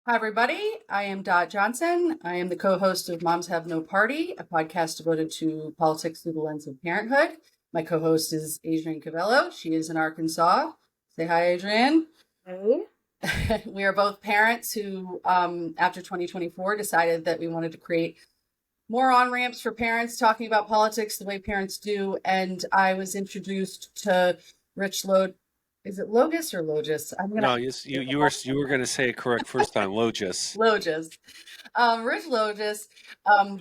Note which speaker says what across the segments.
Speaker 1: Hi, everybody. I am Dot Johnson. I am the co-host of Moms Have No Party, a podcast devoted to politics through the lens of parenthood. My co-host is Adrienne Cavello. She is in Arkansas. Say hi, Adrienne.
Speaker 2: Hey.
Speaker 1: We are both parents who, after 2024, decided that we wanted to create more on-ramps for parents talking about politics the way parents do. And I was introduced to Rich Lode. Is it Logis or Logis?
Speaker 3: No, yes, you were going to say it correct first time, Logis.
Speaker 1: Logis. Rich Logis,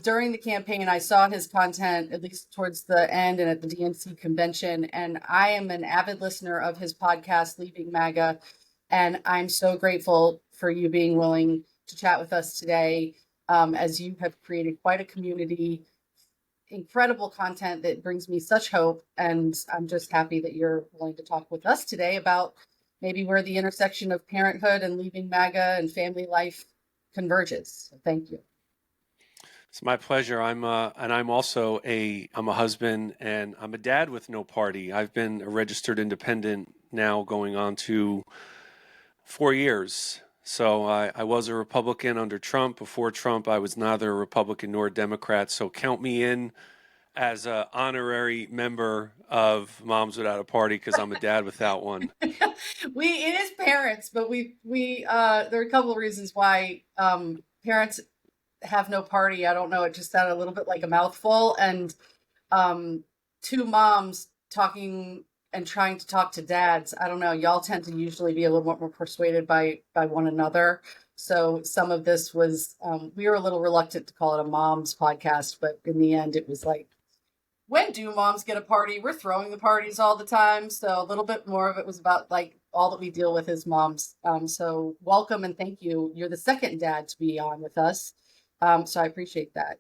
Speaker 1: during the campaign, I saw his content, at least towards the end and at the DNC convention, and I am an avid listener of his podcast, Leaving MAGA, and I'm so grateful for you being willing to chat with us today, as you have created quite a community, incredible content that brings me such hope, and I'm just happy that you're willing to talk with us today about maybe where the intersection of parenthood and leaving MAGA and family life converges. So thank you.
Speaker 3: It's my pleasure. I'm also I'm a husband and I'm a dad with no party. I've been a registered independent now going on to 4 years. So I was a Republican under Trump. Before Trump, I was neither a Republican nor a Democrat. So count me in as an honorary member of Moms Without a Party because I'm a dad without one.
Speaker 1: It is parents, but we there are a couple of reasons why parents have no party. I don't know. It just sounded a little bit like a mouthful. And two moms talking and trying to talk to dads. I don't know. Y'all tend to usually be a little more persuaded by one another. So some of this was, we were a little reluctant to call it a mom's podcast, but in the end, it was like, when do moms get a party? We're throwing the parties all the time. So a little bit more of it was about like all that we deal with as moms. So welcome and thank you. You're the second dad to be on with us. So I appreciate that.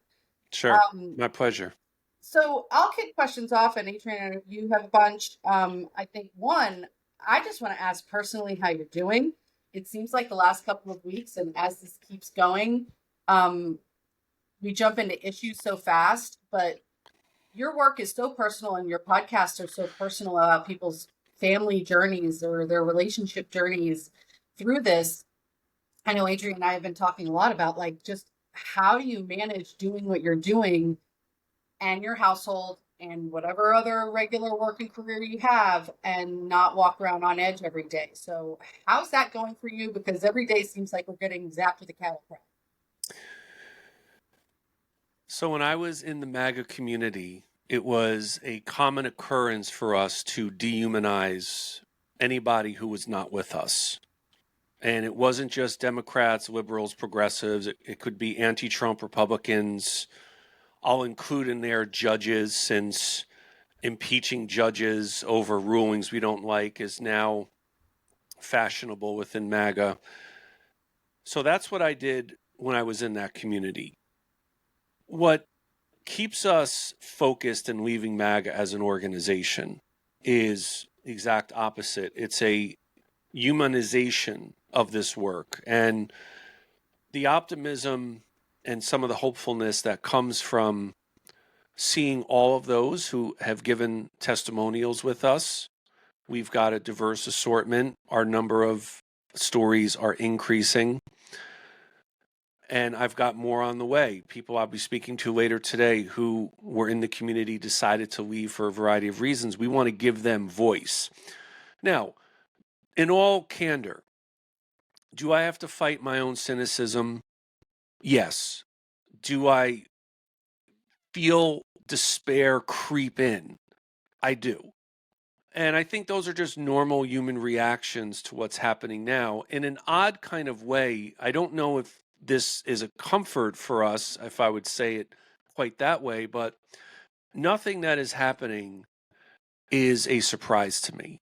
Speaker 3: Sure. My pleasure.
Speaker 1: So I'll kick questions off, and Adrienne, you have a bunch. I think one, I just want to ask personally how you're doing. It seems like the last couple of weeks, and as this keeps going, we jump into issues so fast, but your work is so personal and your podcasts are so personal about people's family journeys or their relationship journeys through this. I know Adrienne and I have been talking a lot about like just how do you manage doing what you're doing and your household and whatever other regular working career you have and not walk around on edge every day. So how's that going for you? Because every day seems like we're getting zapped with a cattle prod.
Speaker 3: So when I was in the MAGA community, it was a common occurrence for us to dehumanize anybody who was not with us. And it wasn't just Democrats, liberals, progressives. It could be anti-Trump Republicans. I'll include in there judges, since impeaching judges over rulings we don't like is now fashionable within MAGA. So that's what I did when I was in that community. What keeps us focused and leaving MAGA as an organization is the exact opposite. It's a humanization of this work, and the optimism and some of the hopefulness that comes from seeing all of those who have given testimonials with us. We've got a diverse assortment. Our number of stories are increasing. And I've got more on the way. People I'll be speaking to later today who were in the community, decided to leave for a variety of reasons. We want to give them voice. Now, in all candor, do I have to fight my own cynicism? Yes. Do I feel despair creep in? I do. And I think those are just normal human reactions to what's happening now. In an odd kind of way, I don't know if this is a comfort for us, if I would say it quite that way, but nothing that is happening is a surprise to me.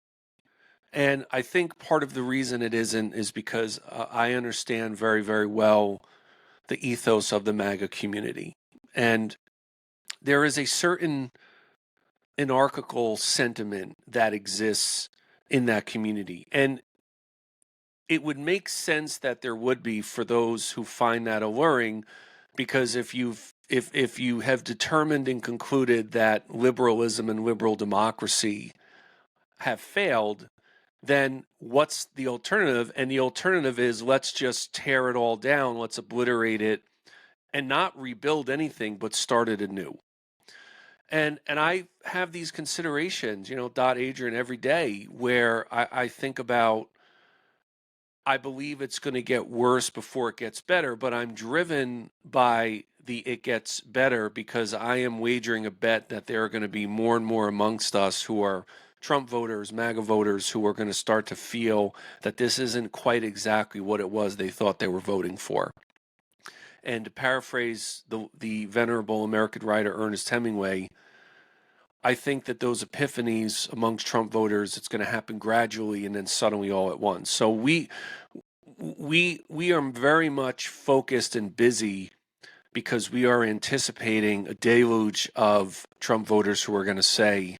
Speaker 3: And I think part of the reason it isn't is because I understand very, very well the ethos of the MAGA community. And there is a certain anarchical sentiment that exists in that community. And it would make sense that there would be for those who find that alluring, because if you have determined and concluded that liberalism and liberal democracy have failed, then what's the alternative? And the alternative is let's just tear it all down, let's obliterate it, and not rebuild anything, but start it anew. And I have these considerations, Dot Adrienne, every day where I think about, I believe it's going to get worse before it gets better, but I'm driven by the it gets better because I am wagering a bet that there are going to be more and more amongst us who are Trump voters, MAGA voters, who are going to start to feel that this isn't quite exactly what it was they thought they were voting for. And to paraphrase the venerable American writer Ernest Hemingway, I think that those epiphanies amongst Trump voters, it's going to happen gradually and then suddenly all at once. So we are very much focused and busy because we are anticipating a deluge of Trump voters who are going to say,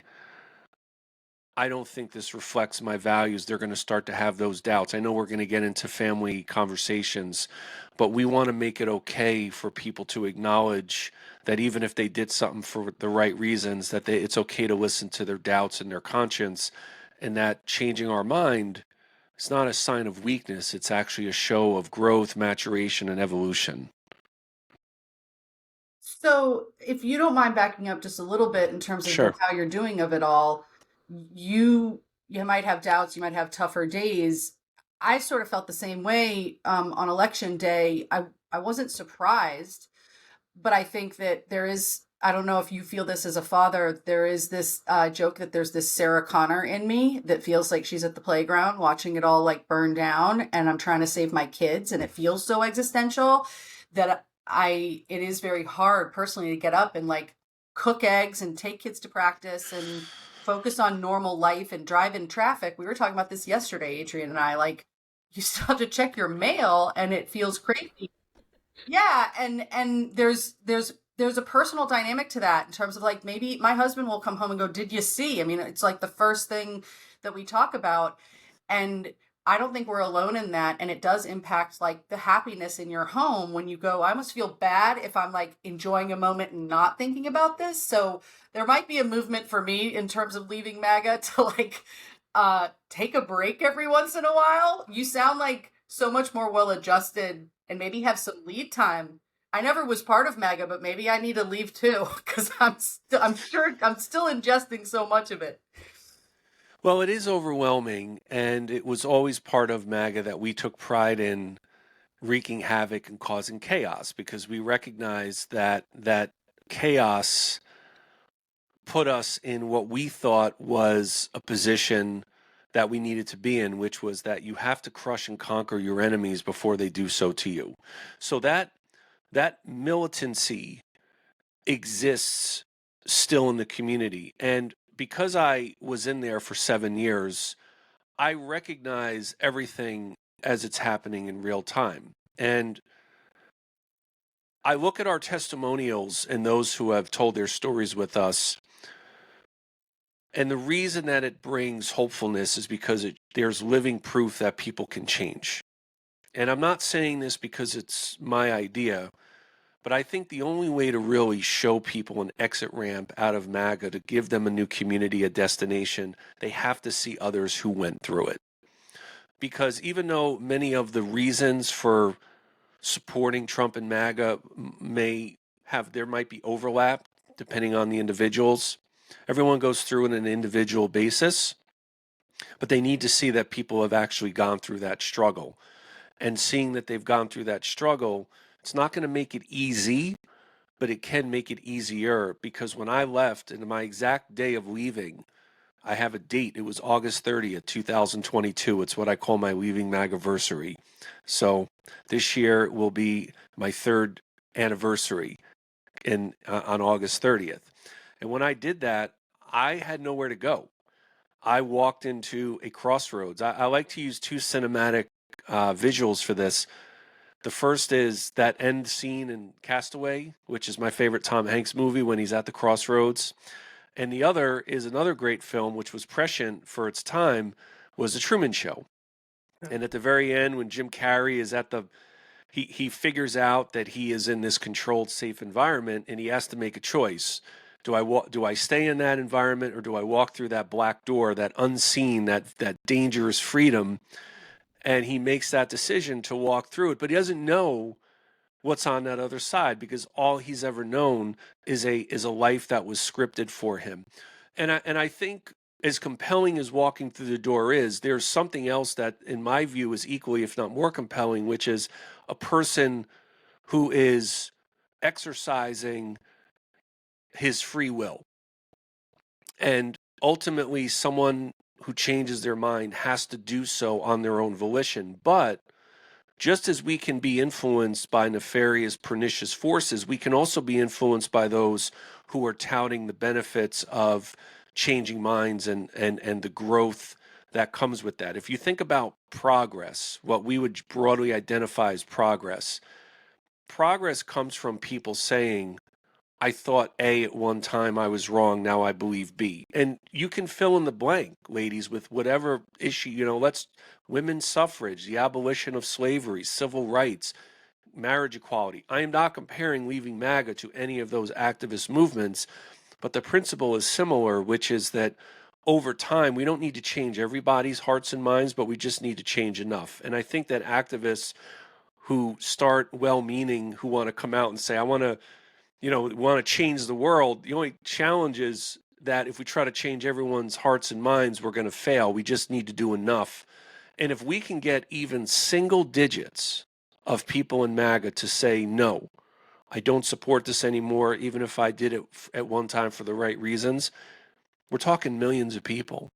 Speaker 3: I don't think this reflects my values. They're going to start to have those doubts. I know we're going to get into family conversations, but we want to make it okay for people to acknowledge that even if they did something for the right reasons, that it's okay to listen to their doubts and their conscience, and that changing our mind is not a sign of weakness. It's actually a show of growth, maturation, and evolution.
Speaker 1: So, if you don't mind backing up just a little bit in terms of
Speaker 3: Sure.
Speaker 1: how you're doing of it all, you might have doubts, you might have tougher days. I sort of felt the same way on election day. I wasn't surprised, but I think that there is. I don't know if you feel this as a father. There is this joke that there's this Sarah Connor in me that feels like she's at the playground watching it all like burn down, and I'm trying to save my kids, and it feels so existential that it is very hard personally to get up and like cook eggs and take kids to practice and focus on normal life and drive in traffic. We were talking about this yesterday, Adrienne and I, like you still have to check your mail and it feels crazy. Yeah, and there's a personal dynamic to that in terms of like maybe my husband will come home and go, "Did you see?" I mean, it's like the first thing that we talk about, and I don't think we're alone in that, and it does impact like the happiness in your home when you go, I almost feel bad if I'm like enjoying a moment and not thinking about this. So there might be a movement for me in terms of leaving MAGA to like take a break every once in a while. You sound like so much more well adjusted and maybe have some lead time. I never was part of MAGA, but maybe I need to leave too because I'm sure I'm still ingesting so much of it.
Speaker 3: Well, it is overwhelming, and it was always part of MAGA that we took pride in wreaking havoc and causing chaos because we recognized that chaos put us in what we thought was a position that we needed to be in, which was that you have to crush and conquer your enemies before they do so to you. So that militancy exists still in the community. And because I was in there for 7 years, I recognize everything as it's happening in real time. And I look at our testimonials and those who have told their stories with us. And the reason that it brings hopefulness is because there's living proof that people can change. And I'm not saying this because it's my idea, but I think the only way to really show people an exit ramp out of MAGA, to give them a new community, a destination, they have to see others who went through it. Because even though many of the reasons for supporting Trump and MAGA there might be overlap depending on the individuals, everyone goes through it on an individual basis, but they need to see that people have actually gone through that struggle. And seeing that they've gone through that struggle, it's not going to make it easy, but it can make it easier because when I left, and my exact day of leaving, I have a date. It was August 30th, 2022. It's what I call my leaving MAGAversary. So this year will be my third anniversary on August 30th. And when I did that, I had nowhere to go. I walked into a crossroads. I like to use two cinematic visuals for this. The first is that end scene in Castaway, which is my favorite Tom Hanks movie when he's at the crossroads. And the other is another great film, which was prescient for its time, was The Truman Show. And at the very end, when Jim Carrey is he figures out that he is in this controlled, safe environment, and he has to make a choice. Do I stay in that environment, or do I walk through that black door, that unseen, that dangerous freedom? And he makes that decision to walk through it, but he doesn't know what's on that other side, because all he's ever known is a life that was scripted for him. And I think, as compelling as walking through the door is, there's something else that, in my view, is equally, if not more compelling, which is a person who is exercising his free will. And ultimately, someone who changes their mind has to do so on their own volition. But just as we can be influenced by nefarious, pernicious forces, we can also be influenced by those who are touting the benefits of changing minds and the growth that comes with that. If you think about progress, what we would broadly identify as progress comes from people saying, I thought A at one time, I was wrong, now I believe B. And you can fill in the blank, ladies, with whatever issue, women's suffrage, the abolition of slavery, civil rights, marriage equality. I am not comparing leaving MAGA to any of those activist movements, but the principle is similar, which is that over time, we don't need to change everybody's hearts and minds, but we just need to change enough. And I think that activists who start well-meaning, who want to come out and say, I want to change the world. The only challenge is that if we try to change everyone's hearts and minds, we're going to fail. We just need to do enough. And if we can get even single digits of people in MAGA to say, no, I don't support this anymore, even if I did it at one time for the right reasons, we're talking millions of people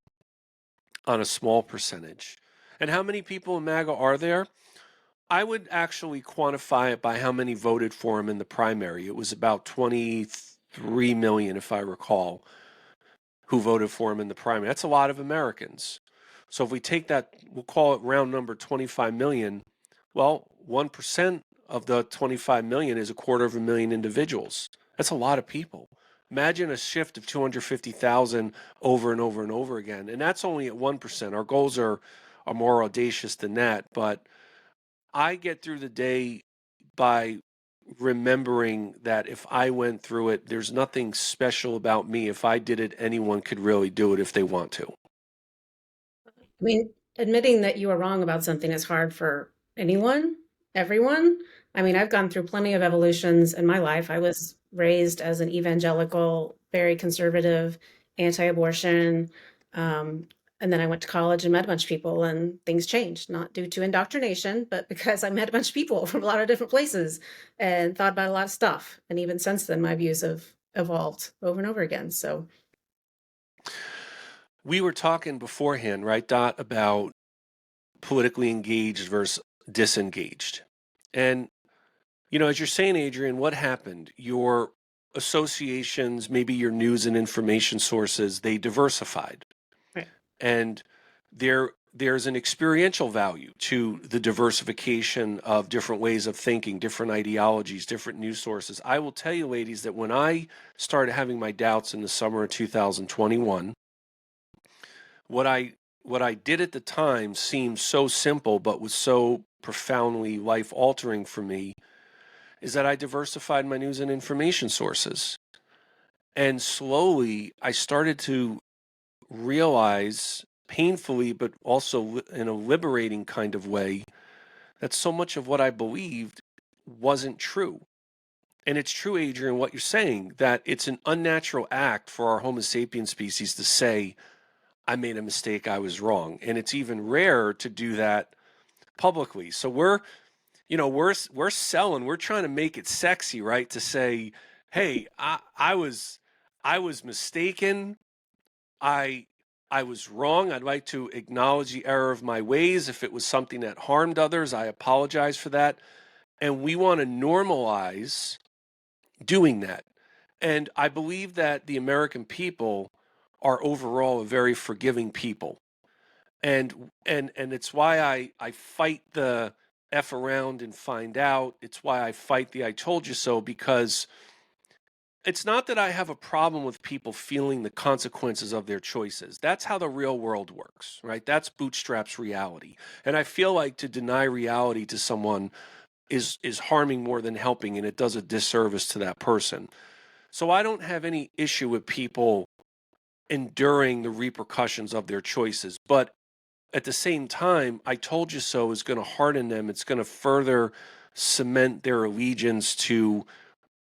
Speaker 3: on a small percentage. And how many people in MAGA are there? I would actually quantify it by how many voted for him in the primary. It was about 23 million, if I recall, who voted for him in the primary. That's a lot of Americans. So if we take that, we'll call it round number 25 million. Well, 1% of the 25 million is 250,000 individuals. That's a lot of people. Imagine a shift of 250,000 over and over and over again. And that's only at 1%. Our goals are more audacious than that. But I get through the day by remembering that if I went through it, there's nothing special about me. If I did it, anyone could really do it if they want to.
Speaker 2: I mean, admitting that you are wrong about something is hard for anyone, everyone. I mean, I've gone through plenty of evolutions in my life. I was raised as an evangelical, very conservative, anti-abortion. And then I went to college and met a bunch of people, and things changed, not due to indoctrination, but because I met a bunch of people from a lot of different places and thought about a lot of stuff. And even since then, my views have evolved over and over again. So
Speaker 3: We were talking beforehand, right, Dot, about politically engaged versus disengaged. And, as you're saying, Adrienne, what happened? Your associations, maybe your news and information sources, they diversified.
Speaker 2: right.
Speaker 3: And there's an experiential value to the diversification of different ways of thinking, different ideologies, different news sources. I will tell you, ladies, that when I started having my doubts in the summer of 2021, what I did at the time seemed so simple, but was so profoundly life altering for me, is that I diversified my news and information sources. And slowly I started to realize, painfully, but also in a liberating kind of way, that so much of what I believed wasn't true. And it's true, Adrienne, what you're saying, that it's an unnatural act for our Homo sapiens species to say, I made a mistake, I was wrong. And it's even rarer to do that publicly. So we're selling, we're trying to make it sexy, right? To say, hey, I was mistaken. I I was wrong. I'd like to acknowledge the error of my ways. If it was something that harmed others, I apologize for that. And we want to normalize doing that. And I believe that the American people are overall a very forgiving people. And it's why I fight the F around and find out. It's why I fight the I told you so, because it's not that I have a problem with people feeling the consequences of their choices. That's how the real world works, right? That's bootstraps reality. And I feel like to deny reality to someone is harming more than helping, and it does a disservice to that person. So I don't have any issue with people enduring the repercussions of their choices. But at the same time, I told you so is going to harden them. It's going to further cement their allegiance to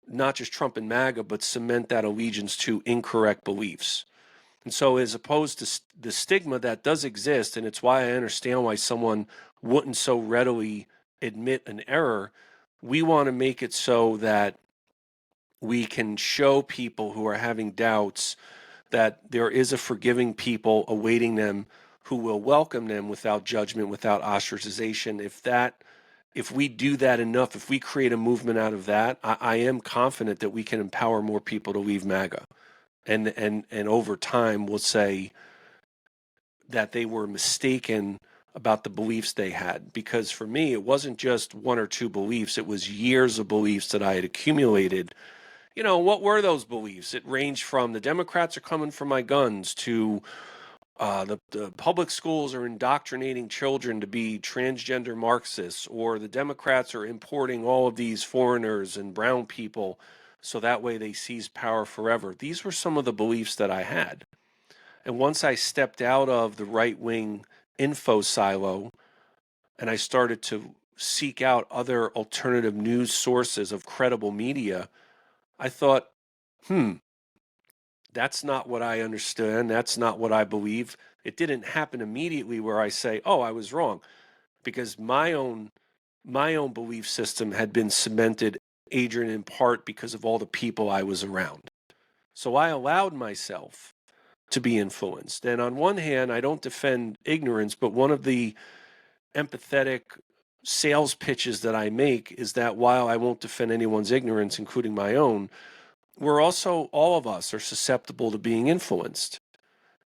Speaker 3: not just Trump and MAGA, but cement that allegiance to incorrect beliefs. And so, as opposed to the stigma that does exist, and it's why I understand why someone wouldn't so readily admit an error, we want to make it so that we can show people who are having doubts that there is a forgiving people awaiting them who will welcome them without judgment, without ostracization. If we do that enough, if we create a movement out of that, I am confident that we can empower more people to leave MAGA. And over time, we'll say that they were mistaken about the beliefs they had. Because for me, it wasn't just one or two beliefs, it was years of beliefs that I had accumulated. What were those beliefs? It ranged from the Democrats are coming for my guns to the public schools are indoctrinating children to be transgender Marxists, or the Democrats are importing all of these foreigners and brown people so that way they seize power forever. These were some of the beliefs that I had. And once I stepped out of the right wing info silo and I started to seek out other alternative news sources of credible media, I thought, that's not what I understand. That's not what I believe. It didn't happen immediately where I say, "Oh, I was wrong," because my own belief system had been cemented, Adrian, in part because of all the people I was around. So I allowed myself to be influenced. And on one hand, I don't defend ignorance, but one of the empathetic sales pitches that I make is that while I won't defend anyone's ignorance, including my own, all of us are susceptible to being influenced.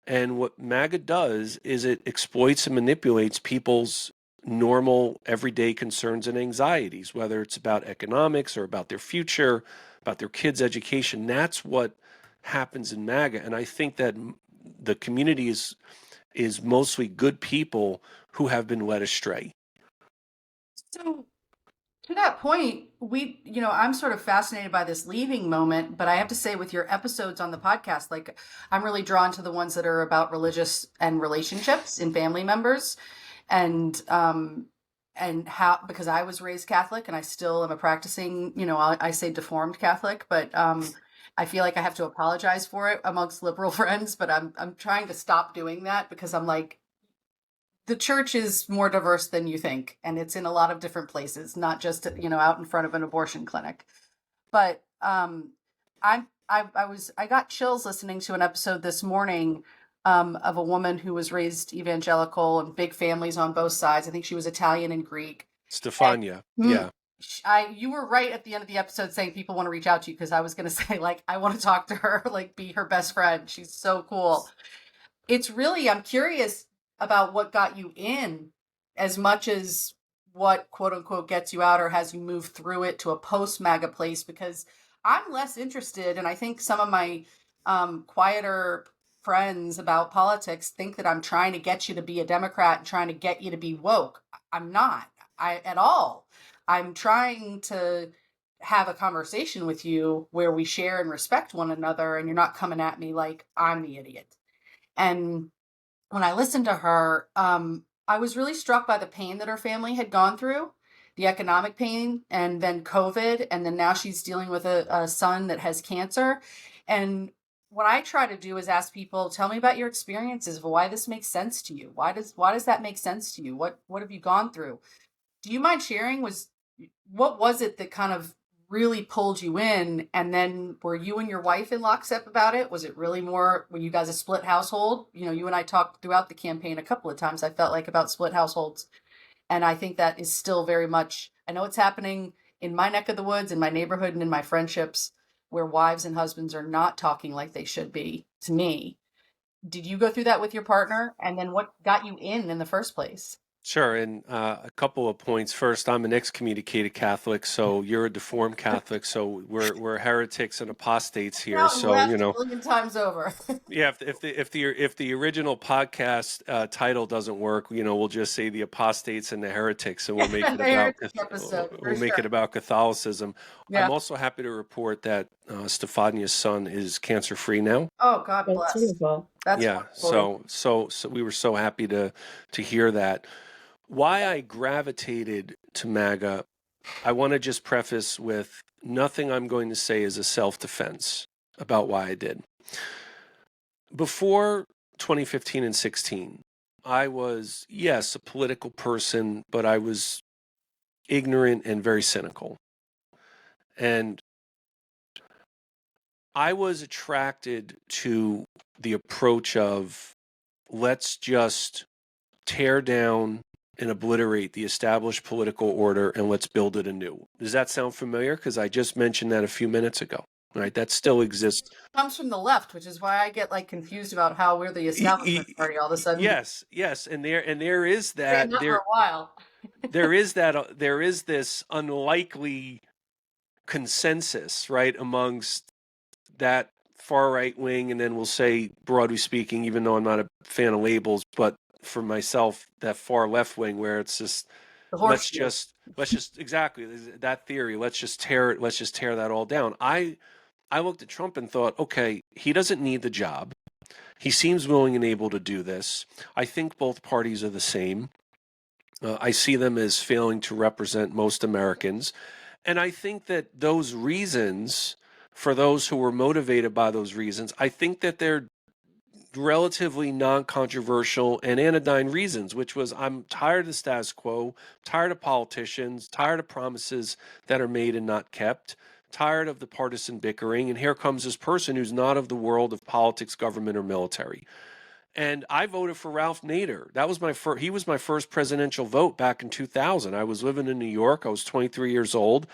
Speaker 3: And what MAGA does is it exploits and manipulates people's normal everyday concerns and anxieties, whether it's about economics or about their future, about their kids' education. That's what happens in MAGA. And I think that the community is mostly good people who have been led astray.
Speaker 1: So to that point, I'm sort of fascinated by this leaving moment, but I have to say with your episodes on the podcast, like I'm really drawn to the ones that are about religious and relationships in family members and how, because I was raised Catholic and I still am a practicing, I say deformed Catholic, but I feel like I have to apologize for it amongst liberal friends, but I'm trying to stop doing that because I'm like, the church is more diverse than you think, and it's in a lot of different places, not just out in front of an abortion clinic. But I got chills listening to an episode this morning of a woman who was raised evangelical and big families on both sides. I think she was Italian and Greek.
Speaker 3: Stefania,
Speaker 1: And,
Speaker 3: yeah.
Speaker 1: you were right at the end of the episode saying people want to reach out to you, because I was going to say, like, I want to talk to her, like be her best friend. She's so cool. It's really, I'm curious about what got you in as much as what quote unquote gets you out or has you move through it to a post MAGA place, because I'm less interested. And I think some of my quieter friends about politics think that I'm trying to get you to be a Democrat and trying to get you to be woke. I'm not at all. I'm trying to have a conversation with you where we share and respect one another, and you're not coming at me like I'm the idiot. And when I listened to her, I was really struck by the pain that her family had gone through, the economic pain, and then COVID, and then now she's dealing with a son that has cancer. And what I try to do is ask people, tell me about your experiences, why this makes sense to you. Why does that make sense to you? What have you gone through? Do you mind sharing? What was it that kind of really pulled you in? And then were you and your wife in lockstep about it? Was it really more, were you guys a split household? You and I talked throughout the campaign a couple of times, I felt like, about split households. And I think that is still very much, I know it's happening in my neck of the woods, in my neighborhood, and in my friendships, where wives and husbands are not talking like they should be to me. Did you go through that with your partner? And then what got you in the first place?
Speaker 3: Sure. And a couple of points. First, I'm an excommunicated Catholic, so you're a deformed Catholic. So we're heretics and apostates here.
Speaker 1: Out and
Speaker 3: So,
Speaker 1: left a million times over.
Speaker 3: yeah, if the original podcast title doesn't work, we'll just say the apostates and the heretics, and we'll make it
Speaker 1: The
Speaker 3: about
Speaker 1: heretic episode, for
Speaker 3: we'll make it
Speaker 1: sure.
Speaker 3: about Catholicism.
Speaker 1: Yeah.
Speaker 3: I'm also happy to report that Stefania's son is cancer free now.
Speaker 1: Oh, God
Speaker 2: That's
Speaker 1: bless.
Speaker 2: wonderful.
Speaker 1: That's
Speaker 3: Yeah,
Speaker 1: wonderful.
Speaker 3: so we were so happy to hear that. Why I gravitated to MAGA, I want to just preface with nothing I'm going to say is a self-defense about why I did. Before 2015 and 16, I was, yes, a political person, but I was ignorant and very cynical. And I was attracted to the approach of let's just tear down and obliterate the established political order and let's build it anew. Does that sound familiar? Because I just mentioned that a few minutes ago. Right, that still exists.
Speaker 1: Comes from the left, which is why I get like confused about how we're the establishment party all of a sudden.
Speaker 3: Yes, and there is
Speaker 1: Saying
Speaker 3: that
Speaker 1: that for a while.
Speaker 3: there is this unlikely consensus, right, amongst that far right wing, and then we'll say, broadly speaking, even though I'm not a fan of labels, but for myself, that far left wing, where it's just let's just exactly that theory. Let's just tear that all down. I looked at Trump and thought, okay, he doesn't need the job. He seems willing and able to do this. I think both parties are the same. I see them as failing to represent most Americans. And I think that those reasons, for those who were motivated by those reasons, I think that they're relatively non-controversial and anodyne reasons, which was I'm tired of the status quo, tired of politicians, tired of promises that are made and not kept, tired of the partisan bickering, and here comes this person who's not of the world of politics, government, or military. And I voted for Ralph Nader. That was he was my first presidential vote back in 2000. I was living in New York. I was 23 years old.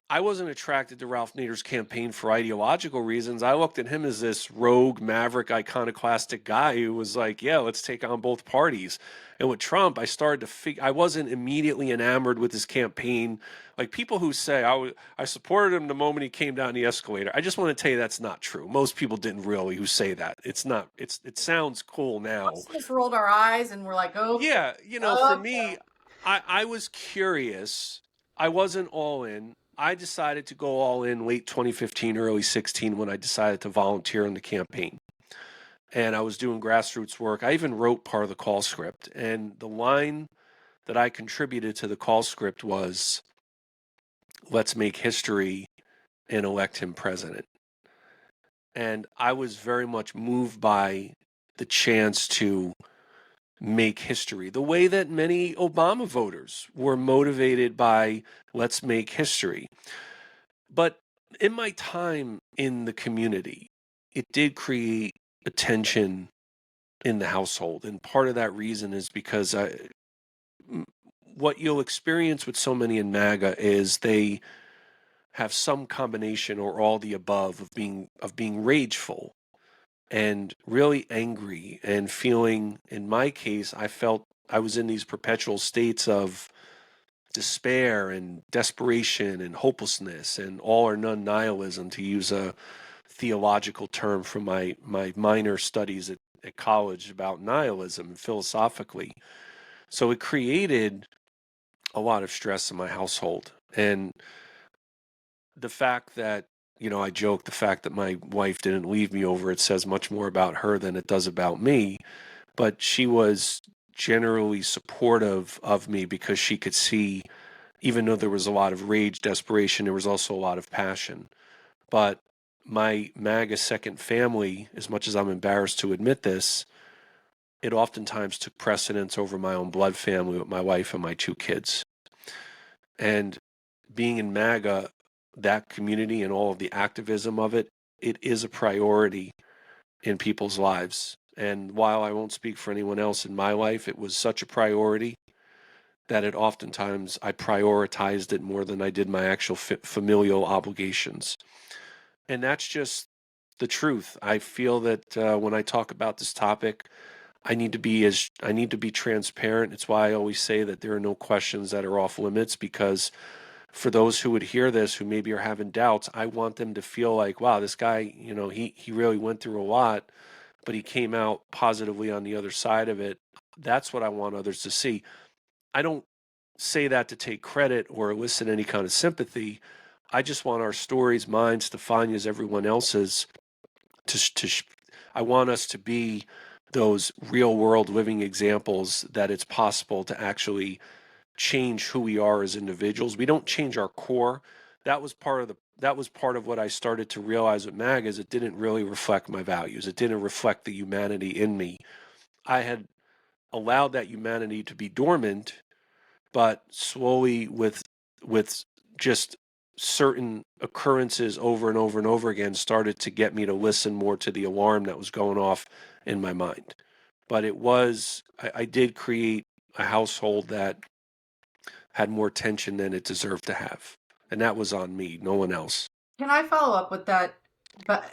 Speaker 3: I wasn't attracted to Ralph Nader's campaign for ideological reasons. I looked at him as this rogue, maverick, iconoclastic guy who was like, yeah, let's take on both parties. And with Trump, I started to I wasn't immediately enamored with his campaign. Like people who say, I supported him the moment he came down the escalator. I just want to tell you that's not true. Most people didn't really who say that. It's not, it sounds cool now.
Speaker 1: Most of us rolled our eyes and we're like, oh.
Speaker 3: Yeah, for me, I was curious. I wasn't all in. I decided to go all in late 2015, early 16 when I decided to volunteer in the campaign. And I was doing grassroots work. I even wrote part of the call script. And the line that I contributed to the call script was, let's make history and elect him president. And I was very much moved by the chance to make history, the way that many Obama voters were motivated by let's make history. But in my time in the community, it did create a tension in the household. And part of that reason is because what you'll experience with so many in MAGA is they have some combination or all the above of being rageful and really angry and feeling, in my case, I felt I was in these perpetual states of despair and desperation and hopelessness and all or none nihilism, to use a theological term from my minor studies at college about nihilism and philosophically. So it created a lot of stress in my household. And the fact that, I joke, the fact that my wife didn't leave me over it says much more about her than it does about me. But she was generally supportive of me because she could see, even though there was a lot of rage, desperation, there was also a lot of passion. But my MAGA second family, as much as I'm embarrassed to admit this, it oftentimes took precedence over my own blood family with my wife and my two kids. And being in MAGA, that community and all of the activism of it, it is a priority in people's lives. And while I won't speak for anyone else in my life, it was such a priority that it oftentimes I prioritized it more than I did my actual familial obligations. And that's just the truth. I feel that when I talk about this topic, I need to be transparent. It's why I always say that there are no questions that are off limits, because for those who would hear this, who maybe are having doubts, I want them to feel like, wow, this guy, he really went through a lot, but he came out positively on the other side of it. That's what I want others to see. I don't say that to take credit or elicit any kind of sympathy. I just want our stories, mine, Stefania's, everyone else's, I want us to be those real world living examples that it's possible to actually change who we are as individuals. We don't change our core. That was part of what I started to realize with MAGA, is it didn't really reflect my values. It didn't reflect the humanity in me. I had allowed that humanity to be dormant, but slowly with just certain occurrences over and over and over again started to get me to listen more to the alarm that was going off in my mind. But I did create a household that had more tension than it deserved to have. And that was on me, no one else.
Speaker 1: Can I follow up with that? But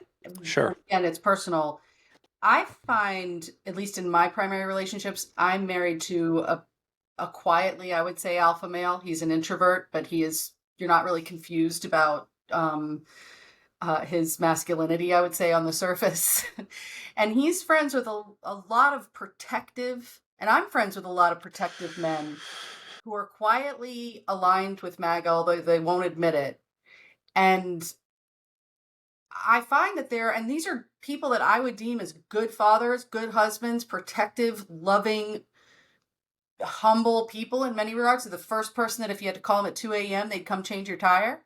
Speaker 3: Sure.
Speaker 1: again, it's personal. I find, at least in my primary relationships, I'm married to a quietly, I would say, alpha male. He's an introvert, but you're not really confused about his masculinity, I would say, on the surface. And he's friends with a lot of protective, and I'm friends with a lot of protective men who are quietly aligned with MAGA, although they won't admit it. And I find that and these are people that I would deem as good fathers, good husbands, protective, loving, humble people in many regards. The first person that if you had to call them at 2 a.m., they'd come change your tire.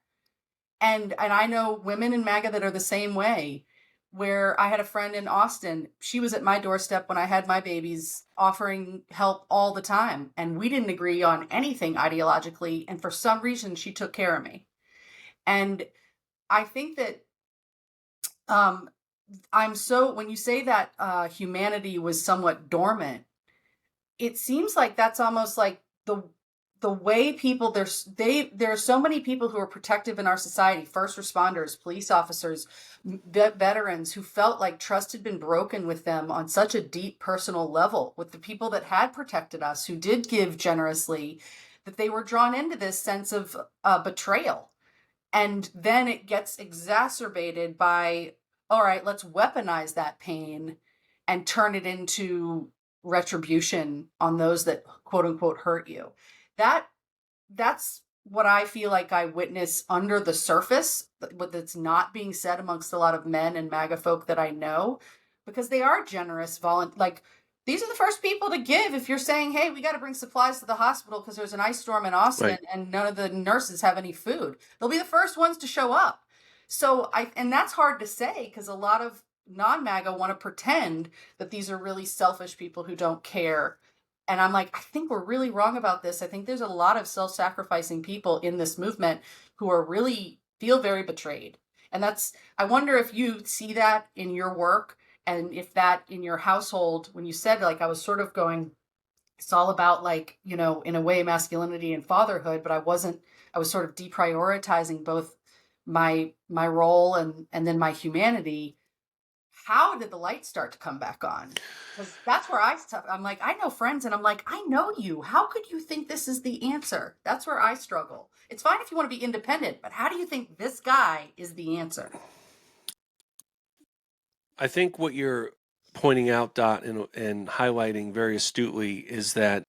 Speaker 1: And I know women in MAGA that are the same way, where I had a friend in Austin. She was at my doorstep when I had my babies, offering help all the time. And we didn't agree on anything ideologically. And for some reason, she took care of me. And I think that when you say that humanity was somewhat dormant, it seems like that's almost like the way people there are so many people who are protective in our society, first responders, police officers, veterans, who felt like trust had been broken with them on such a deep personal level, with the people that had protected us, who did give generously, that they were drawn into this sense of betrayal. And then it gets exacerbated by, all right, let's weaponize that pain and turn it into retribution on those that quote unquote hurt you. That's what I feel like I witness under the surface, but that's not being said amongst a lot of men and MAGA folk that I know, because they are generous, like these are the first people to give. If you're saying, hey, we got to bring supplies to the hospital because there's an ice storm in Austin,
Speaker 3: Right.
Speaker 1: and none of the nurses have any food, they'll be the first ones to show up. So and that's hard to say, because a lot of non-MAGA want to pretend that these are really selfish people who don't care. And I'm like, I think we're really wrong about this. I think there's a lot of self-sacrificing people in this movement who are really feel very betrayed. And I wonder if you see that in your work, and if that in your household, when you said, like, I was sort of going, it's all about, like, in a way, masculinity and fatherhood, but I was sort of deprioritizing both my role and then my humanity. How did the light start to come back on? Because that's where I'm like, I know friends, and I'm like, I know you. How could you think this is the answer? That's where I struggle. It's fine if you want to be independent, but how do you think this guy is the answer?
Speaker 3: I think what you're pointing out, Dot, and highlighting very astutely, is that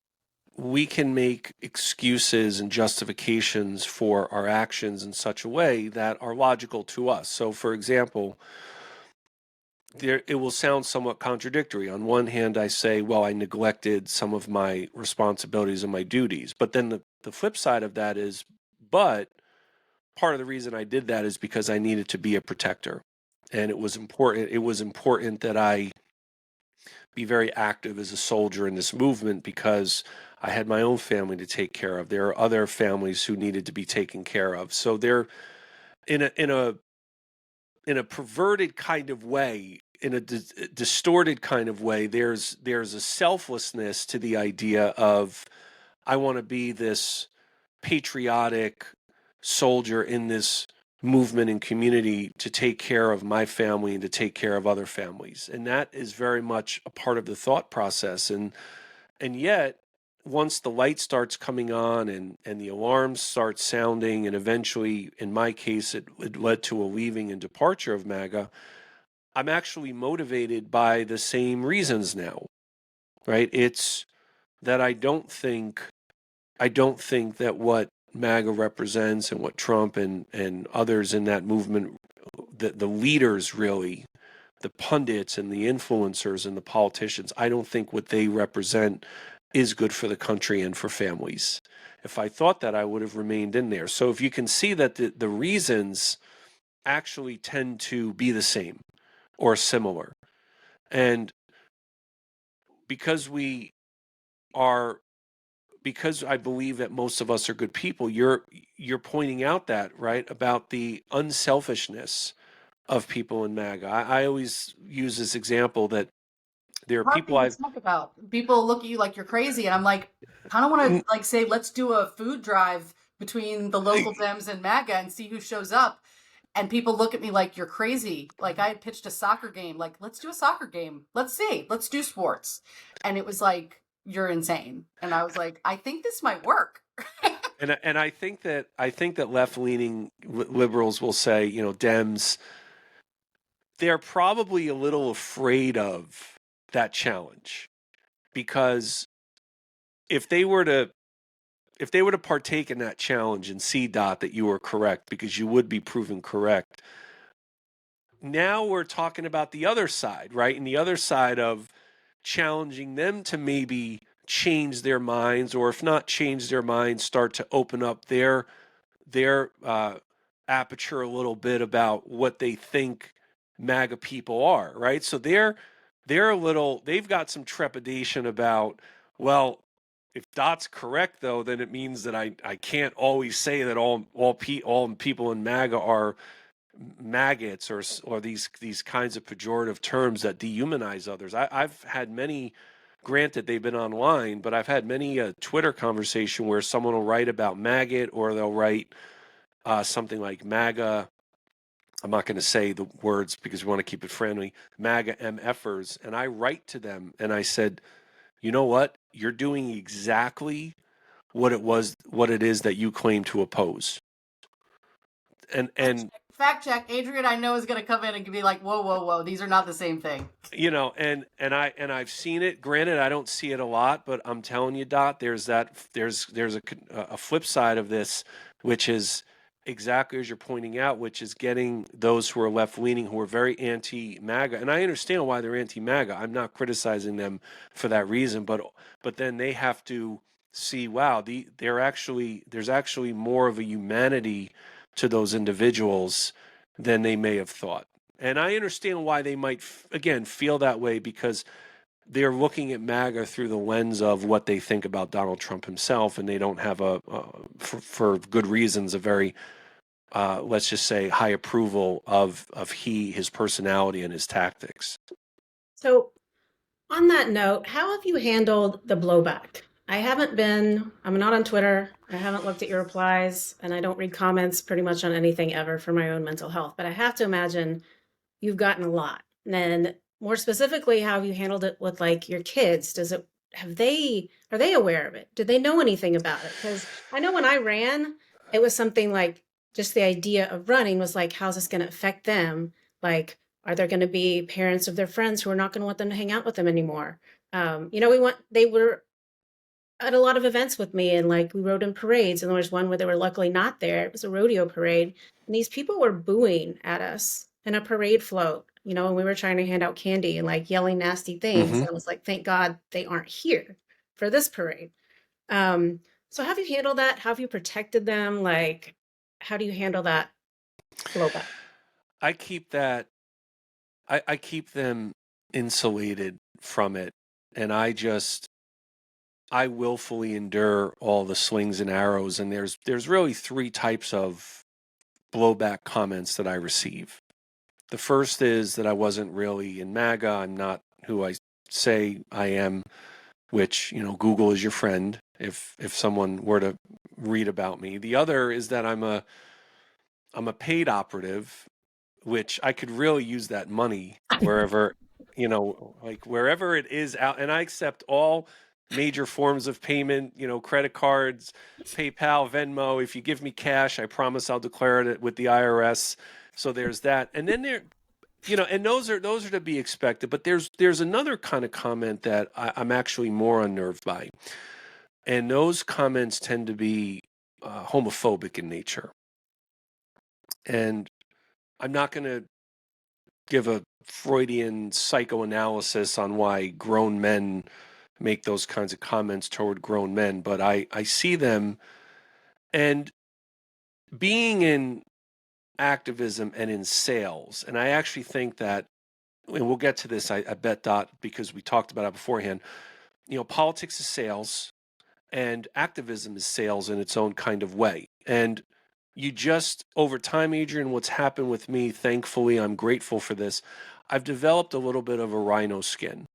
Speaker 3: we can make excuses and justifications for our actions in such a way that are logical to us. So, for example, it will sound somewhat contradictory. On one hand, I say, well, I neglected some of my responsibilities and my duties. But then the flip side of that is, but part of the reason I did that is because I needed to be a protector. And it was important that I be very active as a soldier in this movement, because I had my own family to take care of. There are other families who needed to be taken care of. So they're in a perverted kind of way, in a distorted kind of way, there's a selflessness to the idea of, I want to be this patriotic soldier in this movement and community to take care of my family and to take care of other families. And that is very much a part of the thought process. And yet, once the light starts coming on and the alarms start sounding, and eventually, in my case, it led to a leaving and departure of MAGA, I'm actually motivated by the same reasons now, right? It's that I don't think that what MAGA represents and what Trump and others in that movement, the leaders really, the pundits and the influencers and the politicians, I don't think what they represent is good for the country and for families. If I thought that, I would have remained in there. So if you can see that the reasons actually tend to be the same or similar. And because we are because I believe that most of us are good people, you're pointing out that, right, about the unselfishness of people in MAGA. I always use this example that there are
Speaker 1: Hard
Speaker 3: people
Speaker 1: thing to
Speaker 3: I've
Speaker 1: talk about. People look at you like you're crazy, and I'm like, kind of want to like say, let's do a food drive between the local Dems and MAGA and see who shows up. And people look at me like you're crazy. Like I had pitched a soccer game. Like, let's do a soccer game. Let's see. Let's do sports. And it was like, you're insane. And I was like, I think this might work.
Speaker 3: and I think that left leaning liberals will say, you know, Dems, they're probably a little afraid of that challenge, because if they were to partake in that challenge and see, Dot, that you were correct, because you would be proven correct. Now we're talking about the other side, right? And the other side of challenging them to maybe change their minds, or if not change their minds, start to open up their aperture a little bit about what they think MAGA people are, right? So they're a little, they've got some trepidation about, well, if Dot's correct though, then it means that I can't always say that all people in MAGA are maggots, or these kinds of pejorative terms that dehumanize others. I've had many, granted they've been online, but I've had many a Twitter conversation where someone will write about maggot, or they'll write something like MAGA. I'm not going to say the words because we want to keep it friendly. MAGA MFers, and I write to them and I said, you know what? You're doing exactly what it is that you claim to oppose. And
Speaker 1: Fact check. Adrienne, I know, is going to come in and be like, whoa, whoa, whoa. These are not the same thing.
Speaker 3: you know, and I've seen it. Granted, I don't see it a lot, but I'm telling you, Dot, there's a flip side of this, which is exactly as you're pointing out, which is getting those who are left leaning, who are very anti-MAGA, and I understand why they're anti-MAGA. I'm not criticizing them for that reason, but then they have to see, wow, there's actually more of a humanity to those individuals than they may have thought. And I understand why they might, again, feel that way, because they're looking at MAGA through the lens of what they think about Donald Trump himself, and they don't have for good reasons, a very, let's just say, high approval of his personality and his tactics.
Speaker 2: So, on that note, how have you handled the blowback? I'm not on Twitter. I haven't looked at your replies, and I don't read comments pretty much on anything ever for my own mental health. But I have to imagine you've gotten a lot. And then more specifically, how have you handled it with like your kids? Are they aware of it? Do they know anything about it? Because I know when I ran, it was something like, just the idea of running was like, how's this going to affect them? Like, are there going to be parents of their friends who are not going to want them to hang out with them anymore? They were at a lot of events with me, and like we rode in parades, and there was one where they were luckily not there. It was a rodeo parade, and these people were booing at us in a parade float, and we were trying to hand out candy and like yelling nasty things.
Speaker 3: Mm-hmm.
Speaker 2: And I was like, thank God they aren't here for this parade. So how have you handled that? How have you protected them? Like, how do you handle that blowback?
Speaker 3: I keep that. I keep them insulated from it, and I willfully endure all the slings and arrows. And there's really three types of blowback comments that I receive. The first is that I wasn't really in MAGA. I'm not who I say I am, which, Google is your friend if someone were to read about me. The other is that I'm I'm a paid operative, which I could really use that money wherever, like wherever it is out. And I accept all major forms of payment, credit cards, PayPal, Venmo. If you give me cash, I promise I'll declare it with the IRS. So there's that. And then and those are to be expected. But there's another kind of comment that I'm actually more unnerved by. And those comments tend to be homophobic in nature. And I'm not going to give a Freudian psychoanalysis on why grown men make those kinds of comments toward grown men, but I see them. And being in activism and in sales, and I actually think that, and we'll get to this, I bet, Dot, because we talked about it beforehand, politics is sales and activism is sales in its own kind of way. And you just, over time, Adrienne, what's happened with me, thankfully, I'm grateful for this. I've developed a little bit of a rhino skin.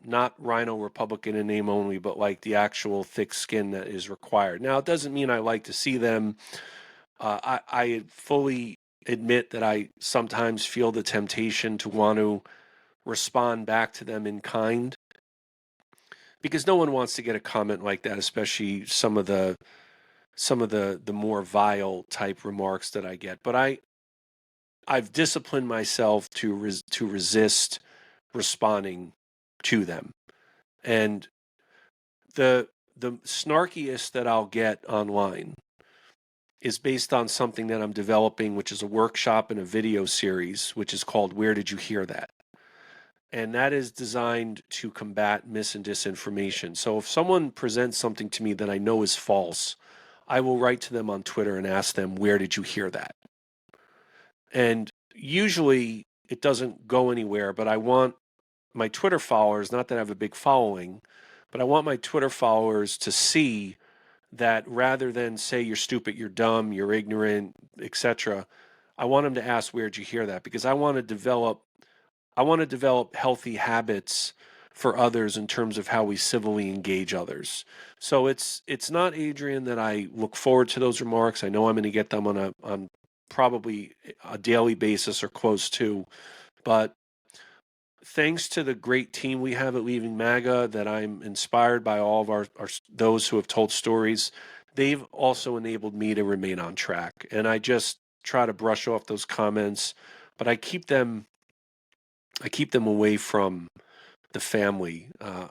Speaker 3: Not rhino Republican in name only, but like the thick skin that is required. Now, it doesn't mean I like to see them. I fully admit that I sometimes feel the temptation to want to respond back to them in kind, because no one wants to get a comment like that, especially some of the more vile type remarks that I get. But I've disciplined myself to resist responding to them. And the snarkiest that I'll get online is based on something that I'm developing, which is a workshop and a video series, which is called Where Did You Hear That? And that is designed to combat mis and disinformation. So if someone presents something to me that I know is false, I will write to them on Twitter and ask them, where did you hear that? And usually it doesn't go anywhere, but I want my Twitter followers, not that I have a big following, but I want my Twitter followers to see that rather than say you're stupid, you're dumb, you're ignorant, etc., I want them to ask, where'd you hear that? Because I want to develop healthy habits for others in terms of how we civilly engage others. So it's not, Adrienne, that I look forward to those remarks. I know I'm going to get them on probably a daily basis or close to, but thanks to the great team we have at Leaving MAGA, that I'm inspired by all of our those who have told stories, they've also enabled me to remain on track. And I just try to brush off those comments, but I keep them away from the family.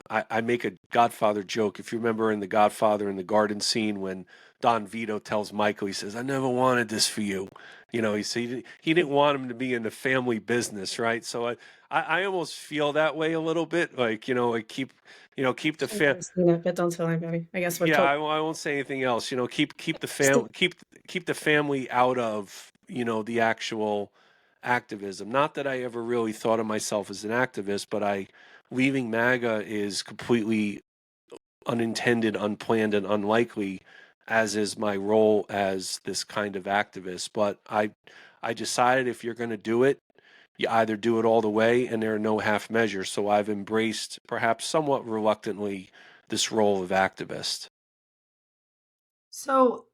Speaker 3: I make a Godfather joke. If you remember in The Godfather, in the garden scene, when Don Vito tells Michael, he says, "I never wanted this for you." He didn't want him to be in the family business, right? So I almost feel that way a little bit, like, keep the
Speaker 2: But don't tell anybody. I guess we're
Speaker 3: yeah,
Speaker 2: told.
Speaker 3: I won't say anything else. Keep the keep the family out of the actual activism. Not that I ever really thought of myself as an activist, but leaving MAGA is completely unintended, unplanned, and unlikely, as is my role as this kind of activist. But I decided, if you're going to do it, you either do it all the way, and there are no half measures. So I've embraced, perhaps somewhat reluctantly, this role of activist.
Speaker 1: So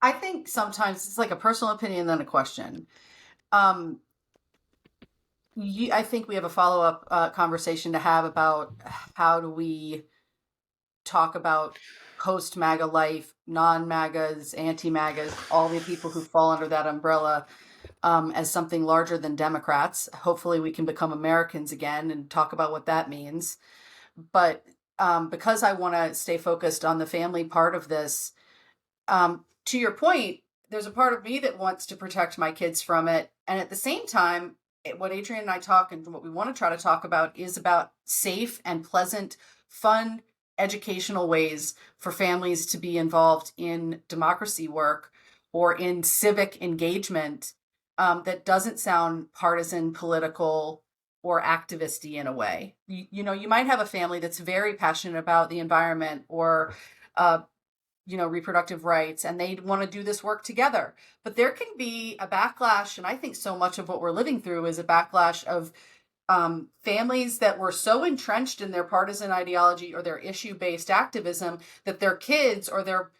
Speaker 1: I think sometimes it's like a personal opinion, then a question. Um, I think we have a follow-up conversation to have about how do we talk about post-MAGA life, non-MAGAs, anti-MAGAs, all the people who fall under that umbrella, as something larger than Democrats. Hopefully we can become Americans again and talk about what that means. But because I want to stay focused on the family part of this, to your point, there's a part of me that wants to protect my kids from it. And at the same time, what Adrienne and I talk and what we want to try to talk about is about safe and pleasant, fun, educational ways for families to be involved in democracy work or in civic engagement, that doesn't sound partisan, political, or activisty in a way. You might have a family that's very passionate about the environment or reproductive rights, and they want to do this work together. But there can be a backlash, and I think so much of what we're living through is a backlash of families that were so entrenched in their partisan ideology or their issue-based activism that their kids or their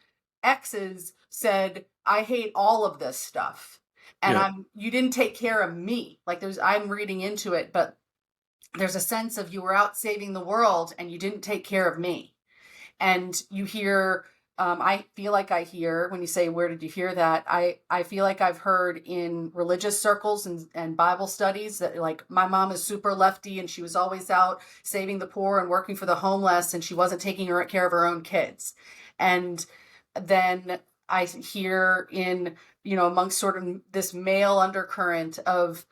Speaker 1: exes said, I hate all of this stuff. And
Speaker 3: Yeah.
Speaker 1: you didn't take care of me. Like I'm reading into it, but there's a sense of you were out saving the world and you didn't take care of me. And you hear, I feel like I hear when you say, where did you hear that? I feel like I've heard in religious circles and Bible studies that, like, my mom is super lefty and she was always out saving the poor and working for the homeless, and she wasn't taking care of her own kids. And then I hear in, amongst sort of this male undercurrent of,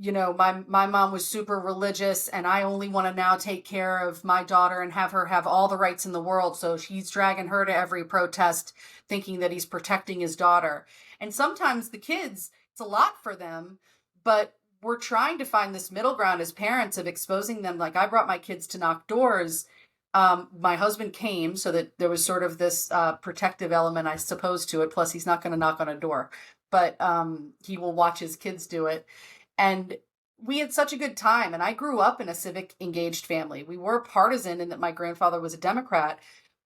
Speaker 1: my mom was super religious and I only want to now take care of my daughter and have her have all the rights in the world. So he's dragging her to every protest thinking that he's protecting his daughter. And sometimes the kids, it's a lot for them, but we're trying to find this middle ground as parents of exposing them. Like, I brought my kids to knock doors. My husband came, so that there was sort of this protective element, I suppose, to it. Plus, he's not going to knock on a door, but he will watch his kids do it. And we had such a good time. And I grew up in a civic engaged family. We were partisan in that my grandfather was a Democrat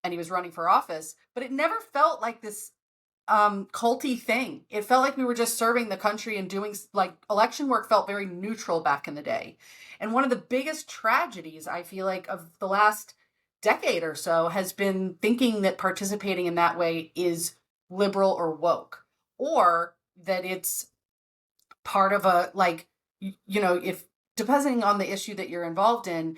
Speaker 1: and he was running for office, but it never felt like this culty thing. It felt like we were just serving the country and doing, like, election work felt very neutral back in the day. And one of the biggest tragedies, I feel like, of the last decade or so has been thinking that participating in that way is liberal or woke, or that it's part of a, like, if depending on the issue that you're involved in,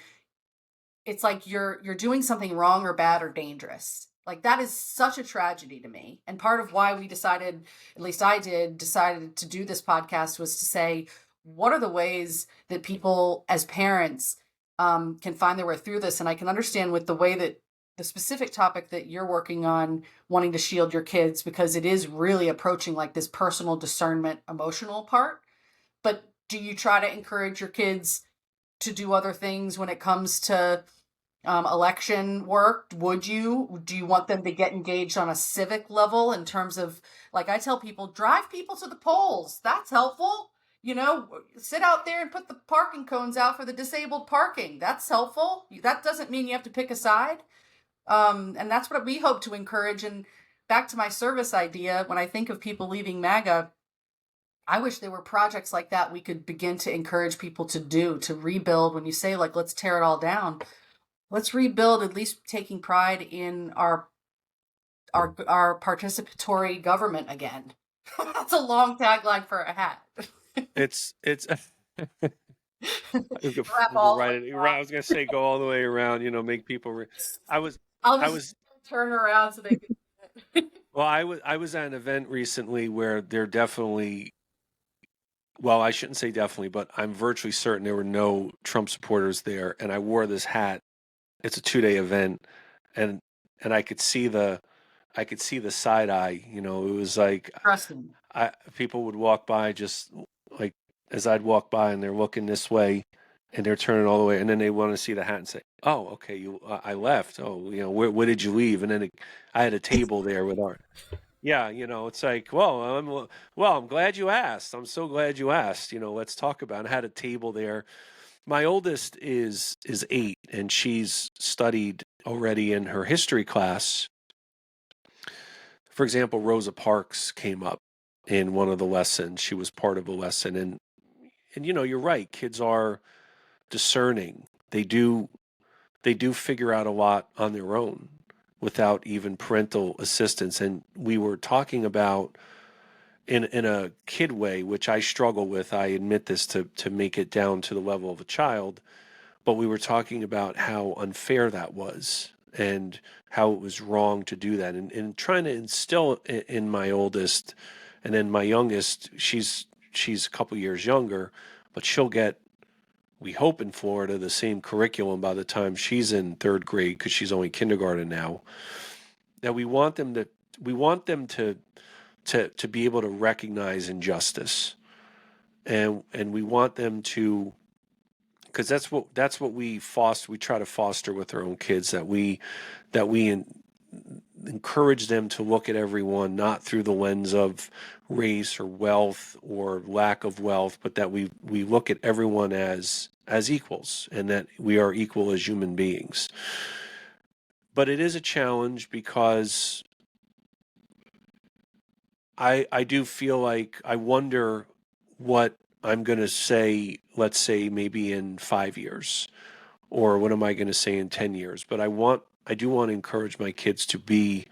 Speaker 1: it's like you're doing something wrong or bad or dangerous. Like, that is such a tragedy to me. And part of why we decided, at least I decided to do this podcast, was to say, what are the ways that people as parents can find their way through this? And I can understand with the way that the specific topic that you're working on, wanting to shield your kids, because it is really approaching like this personal discernment, emotional part. But do you try to encourage your kids to do other things when it comes to election work? Do you want them to get engaged on a civic level in terms of, like, I tell people, drive people to the polls. That's helpful. Sit out there and put the parking cones out for the disabled parking. That's helpful. That doesn't mean you have to pick a side. And that's what we hope to encourage. And back to my service idea, when I think of people leaving MAGA, I wish there were projects like that we could begin to encourage people to do, to rebuild. When you say, like, let's tear it all down, let's rebuild, at least taking pride in our participatory government again. That's a long tagline for a hat.
Speaker 3: It's
Speaker 1: Wrap all
Speaker 3: right. I was gonna say go all the way around. Make people.
Speaker 1: I'll
Speaker 3: I
Speaker 1: just
Speaker 3: was
Speaker 1: turn around so they can.
Speaker 3: well. I was at an event recently where there definitely. Well, I shouldn't say definitely, but I'm virtually certain there were no Trump supporters there, and I wore this hat. It's a 2-day event, and I could see the side eye. It was like
Speaker 1: Trusting.
Speaker 3: people would walk by, just like as I'd walk by, and they're looking this way, and they're turning all the way, and then they want to see the hat and say, "Oh, okay, I left. Oh, where did you leave?" And then I had a table there with our. Yeah, it's like, I'm glad you asked. I'm so glad you asked. Let's talk about it. I had a table there. My oldest is 8, and she's studied already in her history class. For example, Rosa Parks came up in one of the lessons. She was part of a lesson, and you're right. Kids are discerning. They do figure out a lot on their own without even parental assistance. And we were talking about in a kid way, which I struggle with. I admit this, to make it down to the level of a child. But we were talking about how unfair that was and how it was wrong to do that, and trying to instill in my oldest, and then my youngest, she's a couple years younger, but she'll get, we hope in Florida, the same curriculum by the time she's in 3rd grade, because she's only kindergarten now. That we want them to be able to recognize injustice, and we want them to, because that's what we try to foster with our own kids, that we encourage them to look at everyone not through the lens of race or wealth or lack of wealth, but that we look at everyone as equals, and that we are equal as human beings. but it is a challenge because I do feel like I wonder what I'm going to say, let's say maybe in 5 years, or what am I going to say in 10 years? But I do want to encourage my kids to be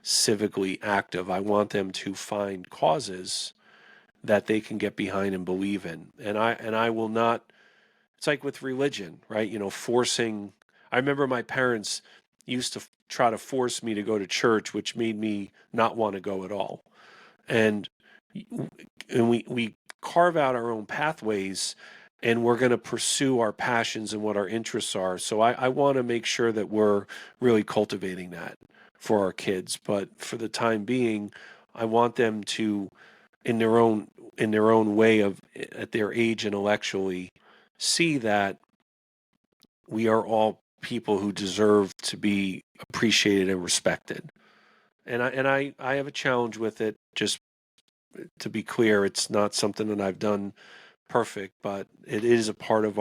Speaker 3: civically active. I want them to find causes that they can get behind and believe in. And I will not, it's like with religion, right? Forcing, I remember my parents used to try to force me to go to church, which made me not want to go at all. And we carve out our own pathways, and we're going to pursue our passions and what our interests are. So I want to make sure that we're really cultivating that for our kids. But for the time being, I want them to, in their own way of at their age intellectually, see that we are all people who deserve to be appreciated and respected. And I have a challenge with it. Just to be clear, it's not something that I've done perfect, but it is a part of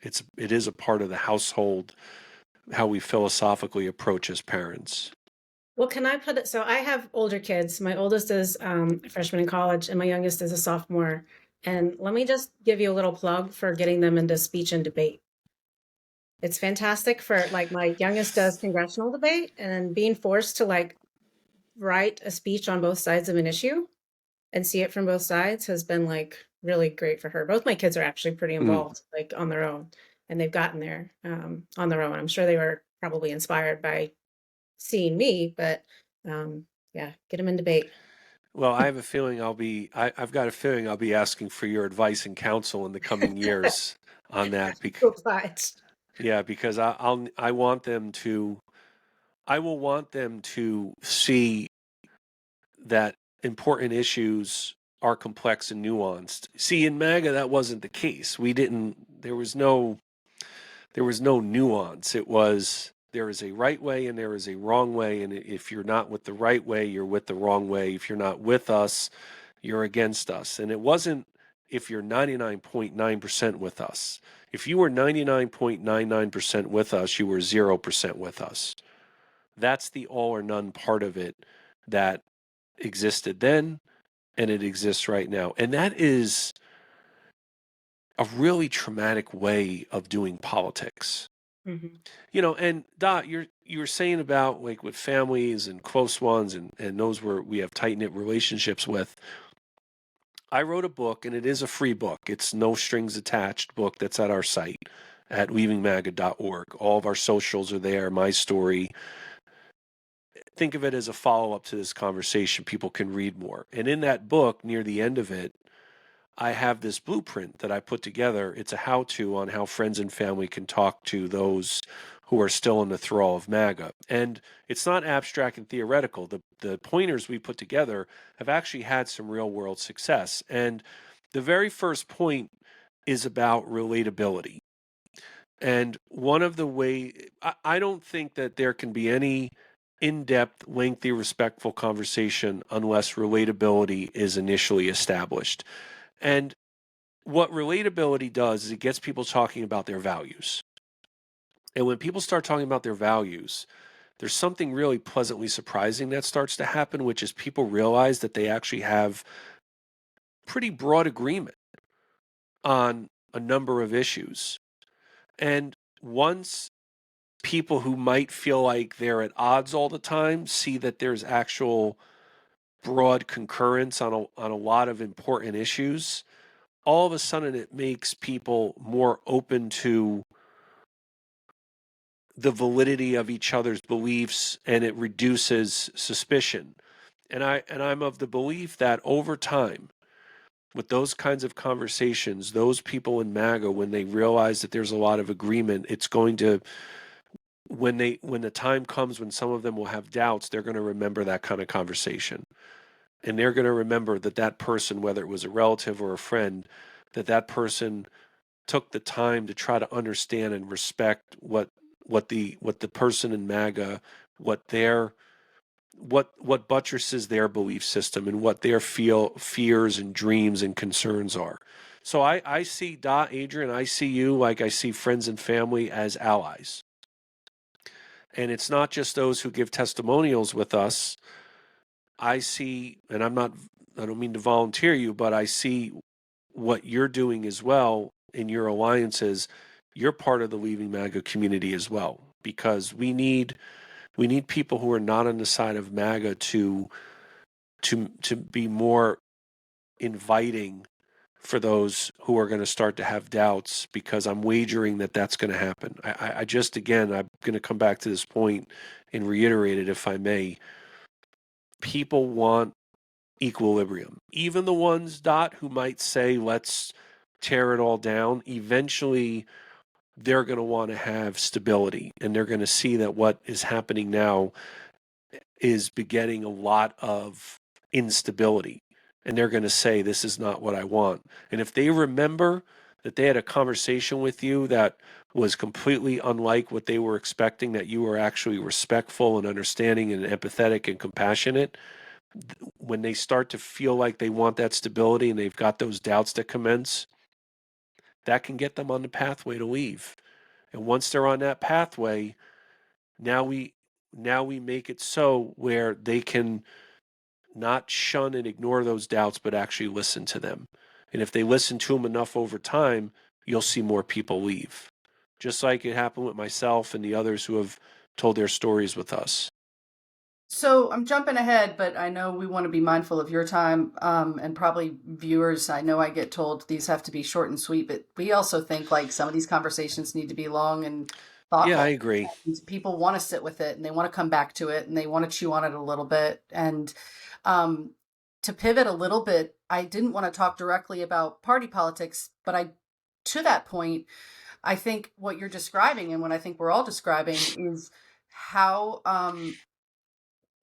Speaker 3: it is a part of the household, how we philosophically approach as parents.
Speaker 2: Well, can I put it? So I have older kids. My oldest is a freshman in college, and my youngest is a sophomore. And let me just give you a little plug for getting them into speech and debate. It's fantastic for, like, my youngest does congressional debate, and being forced to like write a speech on both sides of an issue and see it from both sides has been like really great for her. Both my kids are actually pretty
Speaker 3: Mm.
Speaker 2: involved, like on their own, and they've gotten there on their own. I'm sure they were probably inspired by seeing me, but yeah, get them in debate.
Speaker 3: Well, I have a feeling I've got a feeling I'll be asking for your advice and counsel in the coming years on that. Yeah, because I want them to, I will want them to see that important issues are complex and nuanced. See, in MAGA, that wasn't the case. There was no nuance. It was, there is a right way and there is a wrong way. And if you're not with the right way, you're with the wrong way. If you're not with us, you're against us. And it wasn't if you're 99.9% with us. If you were 99.99% with us, you were 0% with us. That's the all or none part of it that existed then and it exists right now. And that is a really traumatic way of doing politics.
Speaker 2: Mm-hmm.
Speaker 3: And Dot, you were saying about like with families and close ones and those where we have tight knit relationships with. I wrote a book, and it is a free book. It's no strings attached book that's at our site at leavingmaga.org. All of our socials are there, my story. Think of it as a follow up to this conversation. People can read more. And in that book, near the end of it, I have this blueprint that I put together. It's a how to on how friends and family can talk to those who are still in the thrall of MAGA. And it's not abstract and theoretical. The pointers we put together have actually had some real world success. And the very first point is about relatability. And one of the I don't think that there can be any in depth, lengthy, respectful conversation unless relatability is initially established. And what relatability does is it gets people talking about their values. And when people start talking about their values, there's something really pleasantly surprising that starts to happen, which is people realize that they actually have pretty broad agreement on a number of issues. And once people who might feel like they're at odds all the time see that there's actual broad concurrence on a lot of important issues, all of a sudden it makes people more open to the validity of each other's beliefs, and it reduces suspicion. And I'm of the belief that over time, with those kinds of conversations, those people in MAGA, when they realize that there's a lot of agreement, it's going to, when the time comes when some of them will have doubts, they're going to remember that kind of conversation. And they're going to remember that that person, whether it was a relative or a friend, that person took the time to try to understand and respect what the person in MAGA, what buttresses their belief system and what their fears and dreams and concerns are. So I see Dot, Adrienne, I see you like I see friends and family as allies. And it's not just those who give testimonials with us. I see, and I don't mean to volunteer you, but I see what you're doing as well in your alliances. You're part of the Leaving MAGA community as well, because we need people who are not on the side of MAGA to be more inviting for those who are going to start to have doubts, because I'm wagering that that's going to happen. I just, again, I'm going to come back to this point and reiterate it if I may. People want equilibrium. Even the ones, Dot, who might say, let's tear it all down, eventually they're going to want to have stability, and they're going to see that what is happening now is begetting a lot of instability. And they're going to say, this is not what I want. And if they remember that they had a conversation with you that was completely unlike what they were expecting, that you were actually respectful and understanding and empathetic and compassionate, when they start to feel like they want that stability and they've got those doubts that commence, that can get them on the pathway to leave. And once they're on that pathway, now we make it so where they can not shun and ignore those doubts, but actually listen to them. And if they listen to them enough over time, you'll see more people leave. Just like it happened with myself and the others who have told their stories with us.
Speaker 1: So I'm jumping ahead, but I know we want to be mindful of your time, and probably viewers. I know I get told these have to be short and sweet, but we also think like some of these conversations need to be long and thoughtful.
Speaker 3: Yeah, I agree.
Speaker 1: People want to sit with it and they want to come back to it and they want to chew on it a little bit. And to pivot a little bit, I didn't want to talk directly about party politics, but to that point, I think what you're describing and what I think we're all describing is how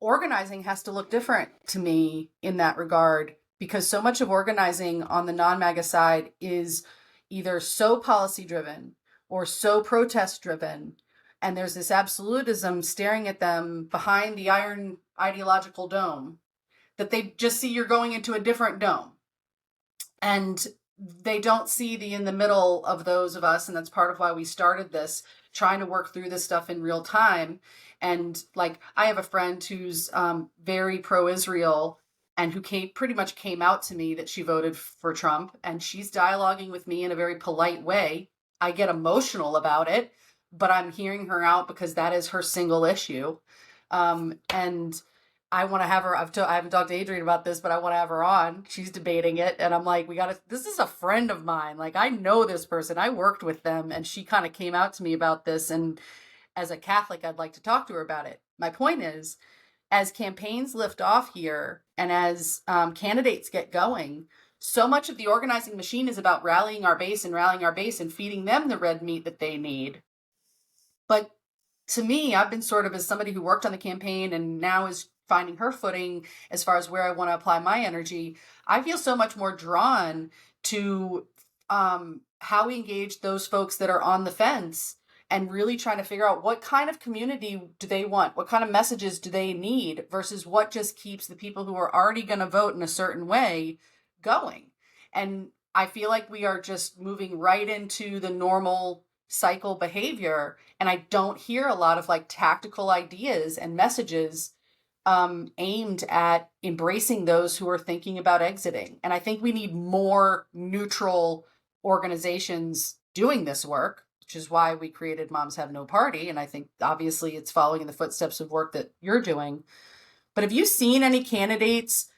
Speaker 1: organizing has to look different to me in that regard, because so much of organizing on the non-MAGA side is either so policy driven or so protest driven. And there's this absolutism staring at them behind the iron ideological dome that they just see you're going into a different dome. And they don't see the in the middle of those of us. And that's part of why we started this, trying to work through this stuff in real time. And like, I have a friend who's very pro-Israel and who pretty much came out to me that she voted for Trump, and she's dialoguing with me in a very polite way. I get emotional about it, but I'm hearing her out because that is her single issue. And I want to have her. I haven't talked to Adrienne about this, but I want to have her on. She's debating it. And I'm like, this is a friend of mine. Like, I know this person. I worked with them. And she kind of came out to me about this. And as a Catholic, I'd like to talk to her about it. My point is, as campaigns lift off here and as candidates get going, so much of the organizing machine is about rallying our base and feeding them the red meat that they need. But to me, I've been sort of, as somebody who worked on the campaign and now is finding her footing as far as where I want to apply my energy, I feel so much more drawn to how we engage those folks that are on the fence and really trying to figure out what kind of community do they want? What kind of messages do they need versus what just keeps the people who are already going to vote in a certain way going. And I feel like we are just moving right into the normal cycle behavior. And I don't hear a lot of like tactical ideas and messages aimed at embracing those who are thinking about exiting. And I think we need more neutral organizations doing this work, which is why we created Moms Have No Party. And I think obviously it's following in the footsteps of work that you're doing. But have you seen any candidates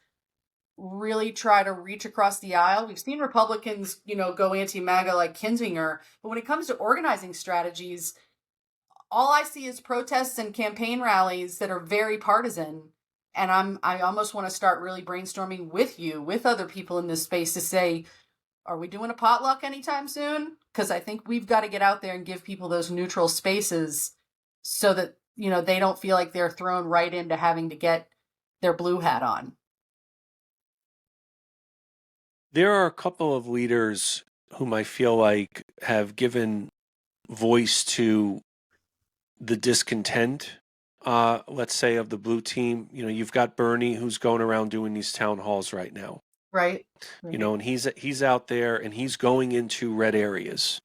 Speaker 1: really try to reach across the aisle? We've seen Republicans, go anti-MAGA like Kinzinger, but when it comes to organizing strategies, all I see is protests and campaign rallies that are very partisan. And I almost want to start really brainstorming with you, with other people in this space, to say, are we doing a potluck anytime soon? Because I think we've got to get out there and give people those neutral spaces so that, they don't feel like they're thrown right into having to get their blue hat on.
Speaker 3: There are a couple of leaders whom I feel like have given voice to the discontent, let's say, of the blue team. You've got Bernie, who's going around doing these town halls right now.
Speaker 1: Right.
Speaker 3: And he's out there and he's going into red areas.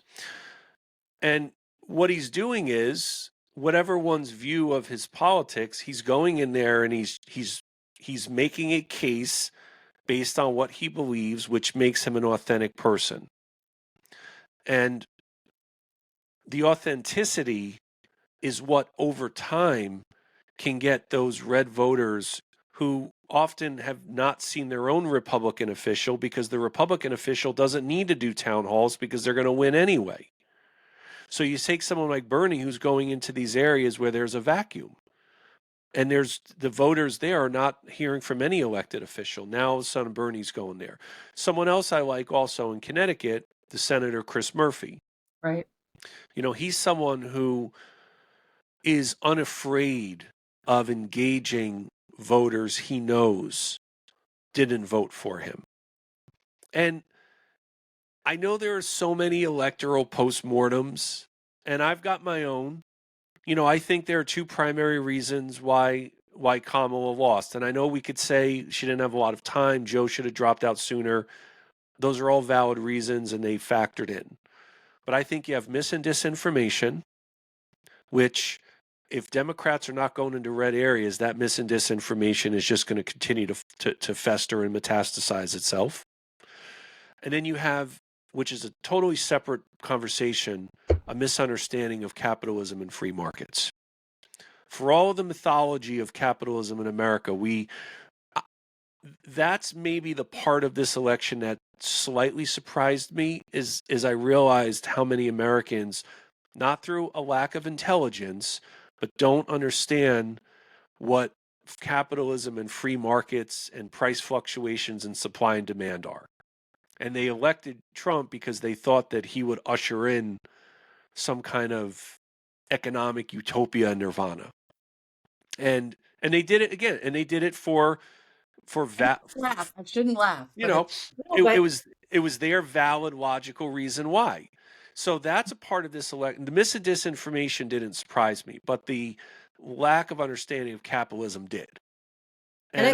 Speaker 3: And what he's doing is, whatever one's view of his politics, he's going in there and he's making a case based on what he believes, which makes him an authentic person. And the authenticity is what over time can get those red voters who often have not seen their own Republican official, because the Republican official doesn't need to do town halls because they're going to win anyway. So you take someone like Bernie, who's going into these areas where there's a vacuum, and there's the voters there are not hearing from any elected official. Now all of a sudden Bernie's going there. Someone else I like also in Connecticut, the Senator Chris Murphy.
Speaker 1: Right.
Speaker 3: He's someone who is unafraid of engaging voters he knows didn't vote for him. And I know there are so many electoral postmortems, and I've got my own. I think there are two primary reasons why Kamala lost. And I know we could say she didn't have a lot of time, Joe should have dropped out sooner. Those are all valid reasons, and they factored in. But I think you have mis and disinformation, which, if Democrats are not going into red areas, that mis and disinformation is just going to continue to fester and metastasize itself. And then you have, which is a totally separate conversation, a misunderstanding of capitalism and free markets. For all of the mythology of capitalism in America, that's maybe the part of this election that slightly surprised me, is I realized how many Americans, not through a lack of intelligence, but don't understand what capitalism and free markets and price fluctuations and supply and demand are. And they elected Trump because they thought that he would usher in some kind of economic utopia nirvana. And they did it again, and they did it for
Speaker 1: laugh. I shouldn't laugh.
Speaker 3: It was their valid, logical reason why. So that's a part of this election. The mis and disinformation didn't surprise me, but the lack of understanding of capitalism did. And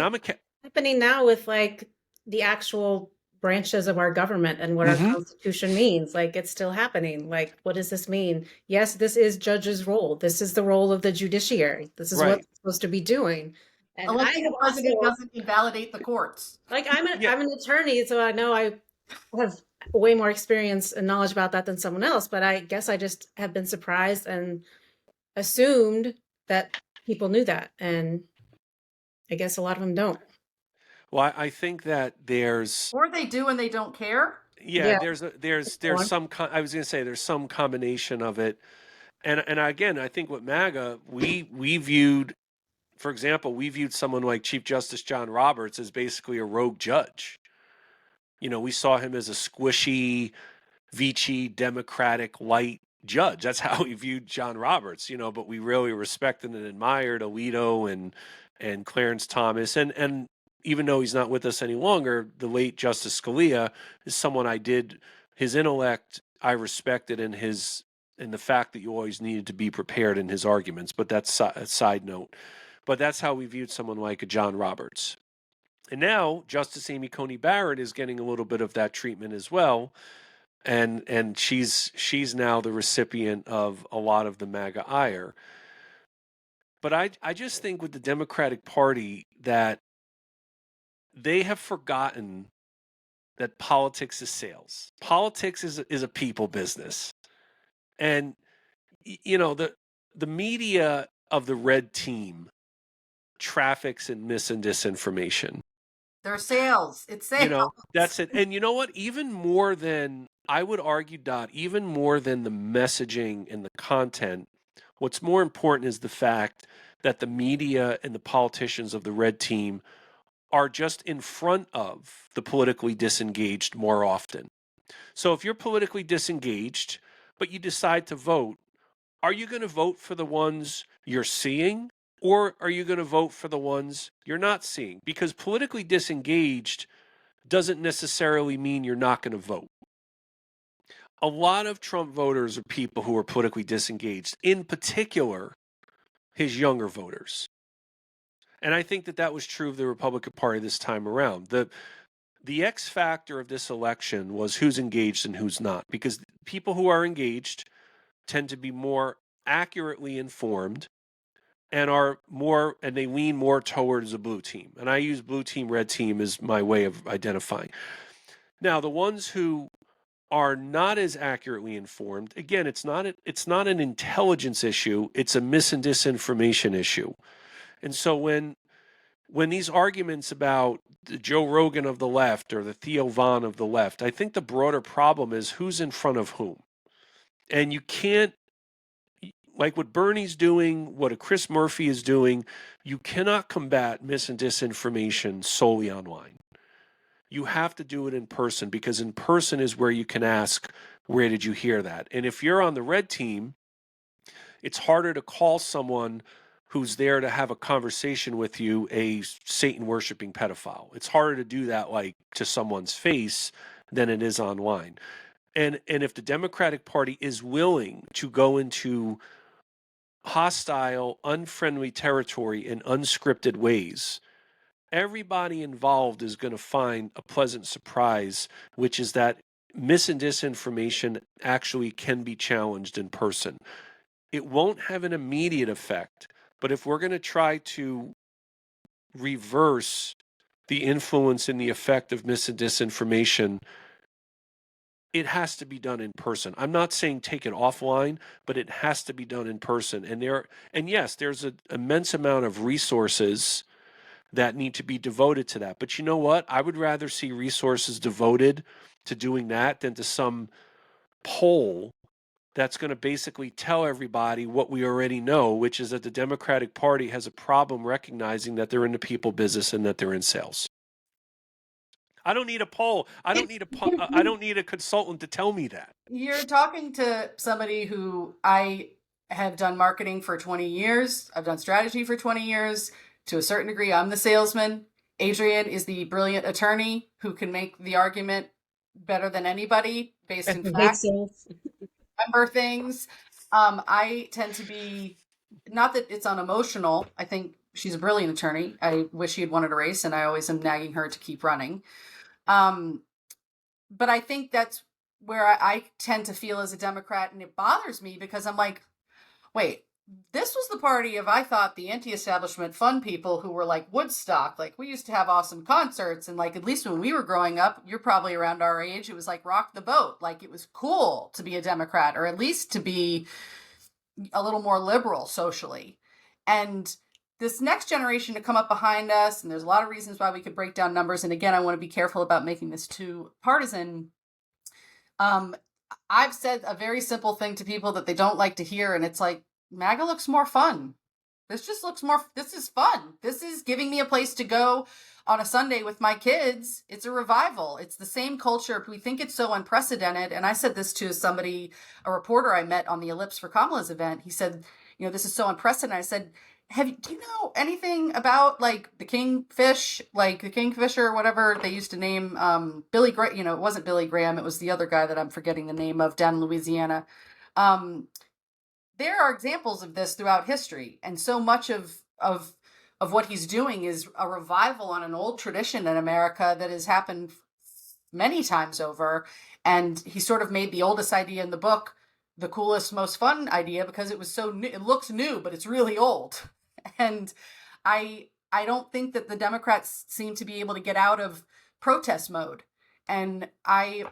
Speaker 2: happening now with like the actual branches of our government and what our Constitution means. Like, it's still happening. Like, what does this mean? Yes, this is judge's role. This is the role of the judiciary. This is what it's supposed to be doing. And
Speaker 1: electing a president doesn't invalidate the courts.
Speaker 2: Like, I'm an attorney, so I know I have way more experience and knowledge about that than someone else. But I guess I just have been surprised and assumed that people knew that, and I guess a lot of them don't.
Speaker 3: Well, I think that
Speaker 1: or they do and they don't care.
Speaker 3: Yeah. There's some. I was going to say there's some combination of it, and again, I think with MAGA, we viewed, for example, someone like Chief Justice John Roberts as basically a rogue judge. We saw him as a squishy, Vichy, Democratic light judge. That's how we viewed John Roberts. But we really respected and admired Alito and Clarence Thomas, and even though he's not with us any longer, the late Justice Scalia is someone his intellect I respected, in the fact that you always needed to be prepared in his arguments. But that's a side note. But that's how we viewed someone like a John Roberts. And now Justice Amy Coney Barrett is getting a little bit of that treatment as well. And she's now the recipient of a lot of the MAGA ire. But I just think with the Democratic Party that they have forgotten that politics is sales. Politics is a people business. And, the media of the red team traffics in mis and disinformation.
Speaker 1: They're sales. It's sales.
Speaker 3: That's it. And you know what? Even more than, I would argue, Dot, even more than the messaging and the content, what's more important is the fact that the media and the politicians of the red team are just in front of the politically disengaged more often. So if you're politically disengaged, but you decide to vote, are you going to vote for the ones you're seeing, or are you going to vote for the ones you're not seeing? Because politically disengaged doesn't necessarily mean you're not going to vote. A lot of Trump voters are people who are politically disengaged, in particular, his younger voters. And I think that was true of the Republican Party this time around. The X factor of this election was who's engaged and who's not, because people who are engaged tend to be more accurately informed and they lean more towards a blue team. And I use blue team, red team as my way of identifying. Now, the ones who are not as accurately informed, again, it's not an intelligence issue, it's a mis and disinformation issue. And so when these arguments about the Joe Rogan of the left or the Theo Von of the left, I think the broader problem is who's in front of whom. And you can't, like what Bernie's doing, what a Chris Murphy is doing, you cannot combat mis and disinformation solely online. You have to do it in person, because in person is where you can ask, where did you hear that? And if you're on the red team, it's harder to call someone who's there to have a conversation with you a Satan worshiping pedophile. It's harder to do that like to someone's face than it is online. And if the Democratic Party is willing to go into hostile, unfriendly territory in unscripted ways, everybody involved is going to find a pleasant surprise, which is that mis and disinformation actually can be challenged in person. It won't have an immediate effect, but if we're going to try to reverse the influence and the effect of mis and disinformation, it has to be done in person. I'm not saying take it offline, but it has to be done in person. And yes, there's an immense amount of resources that need to be devoted to that. But you know what? I would rather see resources devoted to doing that than to some poll that's going to basically tell everybody what we already know, which is that the Democratic Party has a problem recognizing that they're in the people business and that they're in sales. I don't need a poll. I don't need a consultant to tell me that.
Speaker 1: You're talking to somebody who I have done marketing for 20 years. I've done strategy for 20 years. To a certain degree, I'm the salesman. Adrienne is the brilliant attorney who can make the argument better than anybody based in fact. Remember things. I tend to be, not that it's unemotional. I think she's a brilliant attorney. I wish she had wanted a race, and I always am nagging her to keep running. But I think that's where I tend to feel as a Democrat, and it bothers me because I'm like, wait, this was the party of, I thought, the anti-establishment fun people who were like Woodstock. Like, we used to have awesome concerts, and like, at least when we were growing up, you're probably around our age, it was like rock the boat. Like, it was cool to be a Democrat, or at least to be a little more liberal socially. And this next generation to come up behind us, and there's a lot of reasons why we could break down numbers. And again, I want to be careful about making this too partisan. I've said a very simple thing to people that they don't like to hear, and it's like, MAGA looks more fun. This is fun. This is giving me a place to go on a Sunday with my kids. It's a revival. It's the same culture. We think it's so unprecedented. And I said this to somebody, a reporter I met on the Ellipse for Kamala's event. He said, this is so unprecedented. I said, do you know anything about like the kingfish, like the kingfisher or whatever they used to name Billy Graham? It wasn't Billy Graham. It was the other guy that I'm forgetting the name of down in Louisiana. There are examples of this throughout history, and so much of what he's doing is a revival on an old tradition in America that has happened many times over. And he sort of made the oldest idea in the book the coolest, most fun idea because it was so new. It looks new, but it's really old. And I don't think that the Democrats seem to be able to get out of protest mode. And I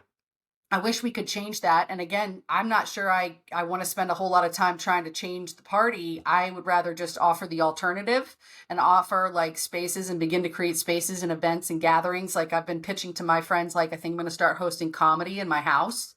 Speaker 1: wish we could change that. And again, I'm not sure I want to spend a whole lot of time trying to change the party. I would rather just offer the alternative and offer like spaces and begin to create spaces and events and gatherings. Like I've been pitching to my friends, like I think I'm going to start hosting comedy in my house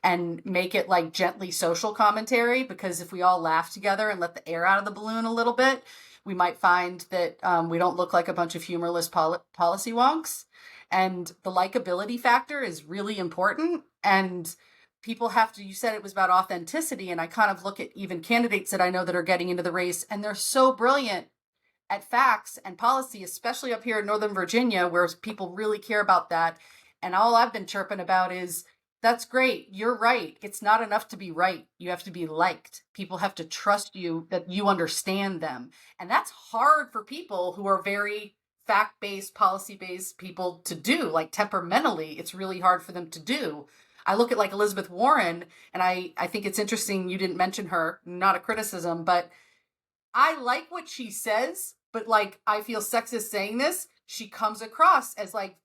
Speaker 1: and make it like gently social commentary, because if we all laugh together and let the air out of the balloon a little bit, we might find that we don't look like a bunch of humorless policy wonks. And the likability factor is really important. And people have to, you said it was about authenticity. And I kind of look at even candidates that I know that are getting into the race, and they're so brilliant at facts and policy, especially up here in Northern Virginia, where people really care about that. And all I've been chirping about is, that's great. You're right. It's not enough to be right. You have to be liked. People have to trust you, that you understand them. And that's hard for people who are very fact-based, policy-based people to do. Like temperamentally, it's really hard for them to do. I look at like Elizabeth Warren, and I think it's interesting you didn't mention her, not a criticism, but I like what she says, but like I feel sexist saying this. She comes across as like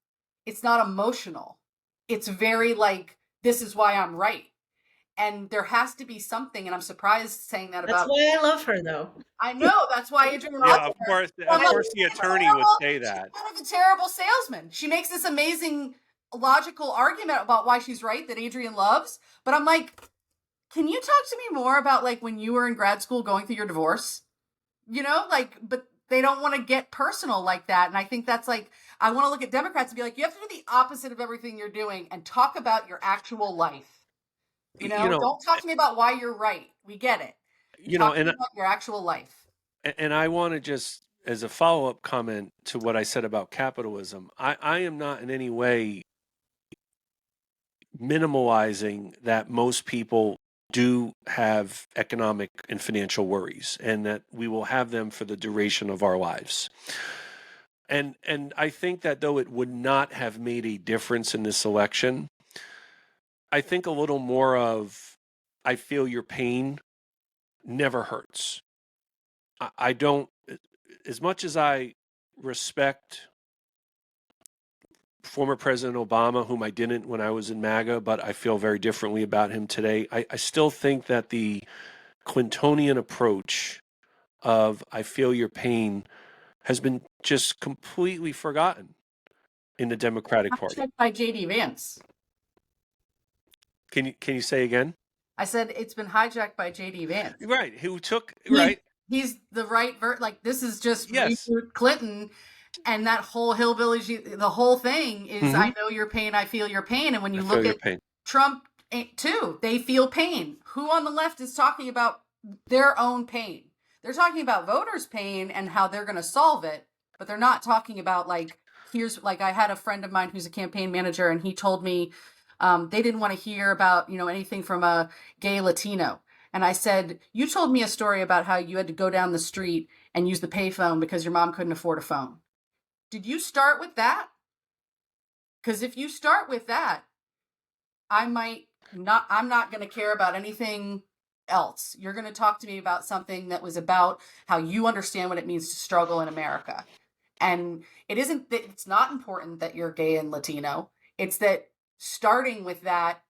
Speaker 1: it's not emotional. It's very like this is why I'm right. And there has to be something, and I'm surprised saying that
Speaker 2: That's
Speaker 1: about.
Speaker 2: why I love her, though.
Speaker 1: I know that's why Adrienne loves
Speaker 3: Yeah, of
Speaker 1: her.
Speaker 3: course,
Speaker 1: But I'm like,
Speaker 3: the
Speaker 1: she's
Speaker 3: attorney would say
Speaker 1: she's
Speaker 3: that.
Speaker 1: kind of a terrible salesman. She makes this amazing logical argument about why she's right that Adrienne loves, but I'm like, can you talk to me more about like when you were in grad school going through your divorce? You know, like, but they don't want to get personal like that. And I think that's like, I want to look at Democrats and be like, you have to do the opposite of everything you're doing and talk about your actual life. You know, don't talk to me about why you're right. We get it. Talk to me about your actual life.
Speaker 3: And I want to just, as a follow-up comment to what I said about capitalism, I am not in any way minimalizing that most people do have economic and financial worries, and that we will have them for the duration of our lives. And I think that though it would not have made a difference in this election, I think a little more of I feel your pain never hurts. I don't, as much as I respect former President Obama, whom I didn't when I was in MAGA, but I feel very differently about him today. I still think that the Clintonian approach of I feel your pain has been just completely forgotten in the Democratic Party.
Speaker 1: Hijacked by JD Vance.
Speaker 3: Can you say again?
Speaker 1: I said it's been hijacked by JD Vance.
Speaker 3: Right. Who took right?
Speaker 1: He's the right like this is just
Speaker 3: Yes.
Speaker 1: Clinton, and that whole hillbilly. The whole thing is I know your pain, I feel your pain, and when you look at Trump too, they feel pain. Who on the left is talking about their own pain? They're talking about voters' pain and how they're going to solve it, but they're not talking about like here's like I had a friend of mine who's a campaign manager, and he told me they didn't want to hear about anything from a gay Latino. And I said, you told me a story about how you had to go down the street and use the payphone because your mom couldn't afford a phone. Did you start with that? Because if you start with that, I'm not going to care about anything else. You're going to talk to me about something that was about how you understand what it means to struggle in America. And it's not important that you're gay and Latino. It's that starting with that,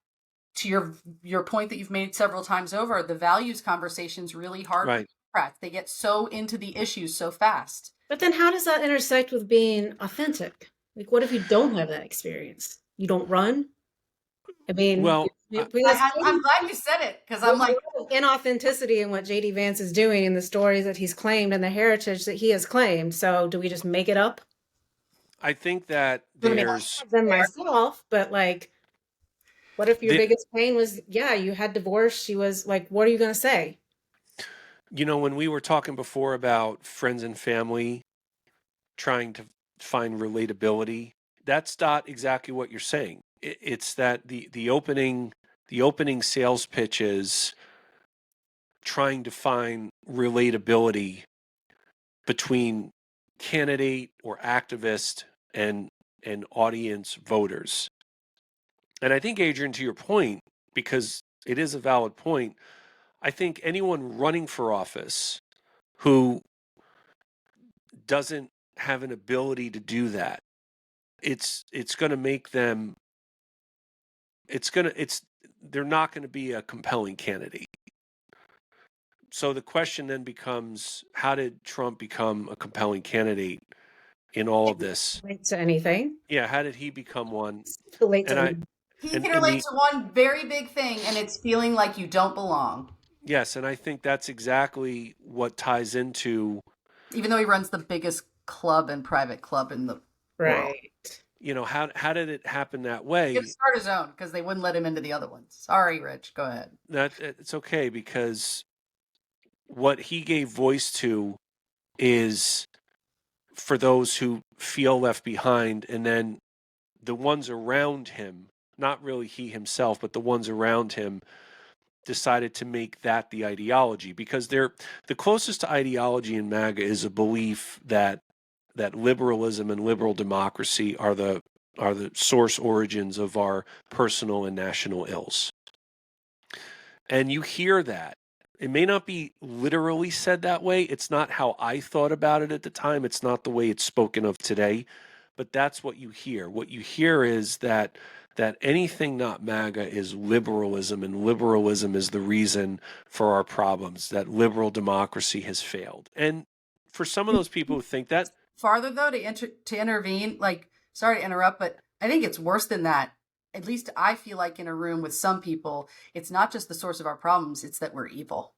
Speaker 1: to your point that you've made several times over, the values conversation's really hard for Democrats. They get so into the issues so fast.
Speaker 2: But then how does that intersect with being authentic? Like, what if you don't have that experience? You don't run? I mean,
Speaker 3: well,
Speaker 1: I'm glad you said it, because I'm like,
Speaker 2: inauthenticity in what JD Vance is doing and the stories that he's claimed and the heritage that he has claimed. So do we just make it up?
Speaker 3: I think that there's
Speaker 2: them myself, but like, what if your biggest pain was, you had divorce? She was like, what are you going to say?
Speaker 3: When we were talking before about friends and family trying to find relatability, that's not exactly what you're saying. It's that the opening sales pitch is trying to find relatability between candidate or activist and audience voters. And I think, Adrienne, to your point, because it is a valid point, I think anyone running for office who doesn't have an ability to do that, it's going to make them, they're not going to be a compelling candidate. So the question then becomes, how did Trump become a compelling candidate in all of this?
Speaker 2: Relate to anything.
Speaker 3: Yeah, how did he become one?
Speaker 2: Relate to anything.
Speaker 1: He can relate to one very big thing, and it's feeling like you don't belong.
Speaker 3: Yes, and I think that's exactly what ties into...
Speaker 1: Even though he runs the biggest club and private club in the world.
Speaker 3: How did it happen that way?
Speaker 1: He had to start his own, because they wouldn't let him into the other ones. Sorry, Rich, go ahead.
Speaker 3: It's okay, because what he gave voice to is for those who feel left behind, and then the ones around him, not really he himself, but the ones around him, decided to make that the ideology, because the closest to ideology in MAGA is a belief that liberalism and liberal democracy are the are the source origins of our personal and national ills. And you hear that. It may not be literally said that way. It's not how I thought about it at the time. It's not the way it's spoken of today, but that's what you hear. What you hear is that anything not MAGA is liberalism, and liberalism is the reason for our problems, that liberal democracy has failed. And for some of those people who think that,
Speaker 1: farther though to intervene, like, sorry to interrupt, but I think it's worse than that. At least I feel like in a room with some people, it's not just the source of our problems, it's that we're evil.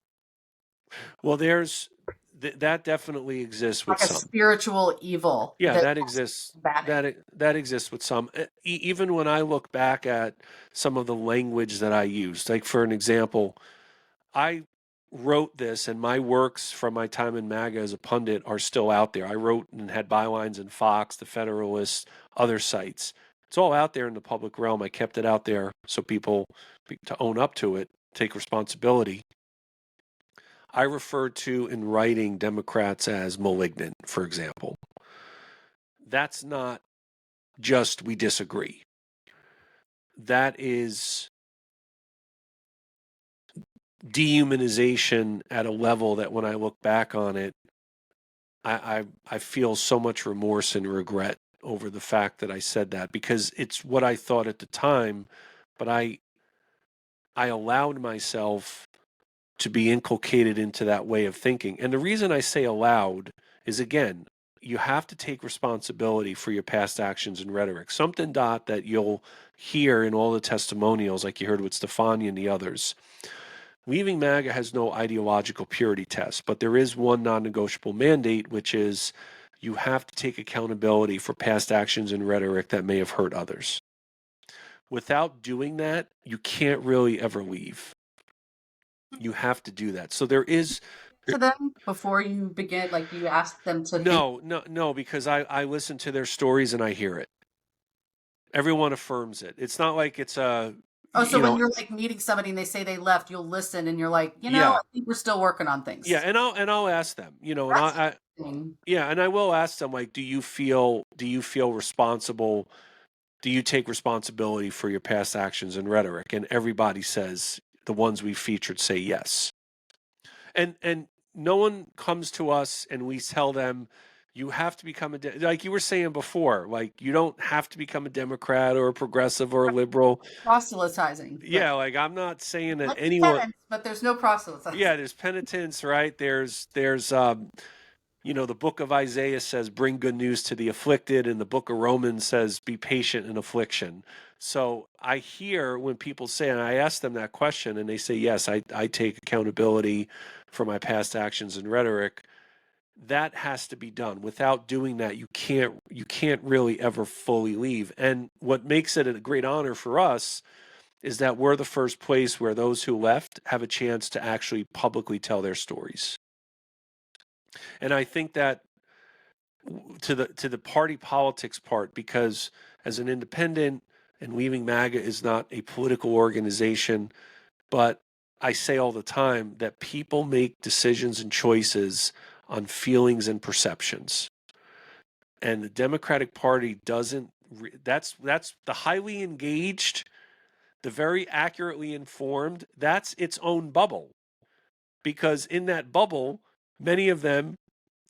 Speaker 3: well, there's that definitely exists with
Speaker 1: Like a
Speaker 3: some.
Speaker 1: spiritual evil.
Speaker 3: Yeah, that exists.
Speaker 1: Bad.
Speaker 3: That exists with some. Even when I look back at some of the language that I used, like for an example, I wrote this, and my works from my time in MAGA as a pundit are still out there. I wrote and had bylines in Fox, The Federalist, other sites. It's all out there in the public realm. I kept it out there so people to own up to it, take responsibility. I referred to in writing Democrats as malignant, for example. That's not just we disagree. That is dehumanization at a level that when I look back on it, I feel so much remorse and regret over the fact that I said that, because it's what I thought at the time, but I allowed myself to be inculcated into that way of thinking. And the reason I say allowed is, again, you have to take responsibility for your past actions and rhetoric. Something, Dot, that you'll hear in all the testimonials, like you heard with Stefania and the others. Leaving MAGA has no ideological purity test, but there is one non-negotiable mandate, which is you have to take accountability for past actions and rhetoric that may have hurt others. Without doing that, you can't really ever leave. You have to do that. So there is
Speaker 1: To them before you begin, like you ask them to think.
Speaker 3: no, because I listen to their stories and I hear it. Everyone affirms it. It's not like it's a
Speaker 1: Oh, so when you're like meeting somebody and they say they left, you'll listen and you're like, I think we're still working on things.
Speaker 3: Yeah, and I'll ask them, and I will ask them, like, do you feel responsible? Do you take responsibility for your past actions and rhetoric? And everybody says, the ones we featured say yes. And no one comes to us and we tell them, you have to become like you were saying before, like you don't have to become a Democrat or a progressive or a liberal.
Speaker 1: Proselytizing.
Speaker 3: Yeah, like I'm not saying that
Speaker 1: like
Speaker 3: anyone.
Speaker 1: Penance, but there's no proselytizing.
Speaker 3: Yeah, there's penitence, right? There's the book of Isaiah says, bring good news to the afflicted, and the book of Romans says, be patient in affliction. So I hear when people say, and I ask them that question, and they say, yes, I take accountability for my past actions and rhetoric. That has to be done. Without doing that, you can't really ever fully leave. And what makes it a great honor for us is that we're the first place where those who left have a chance to actually publicly tell their stories. And I think that to the party politics part, because as an independent, and Leaving MAGA is not a political organization, but I say all the time that people make decisions and choices on feelings and perceptions. And the Democratic Party doesn't, that's the highly engaged, the very accurately informed, that's its own bubble. Because in that bubble, many of them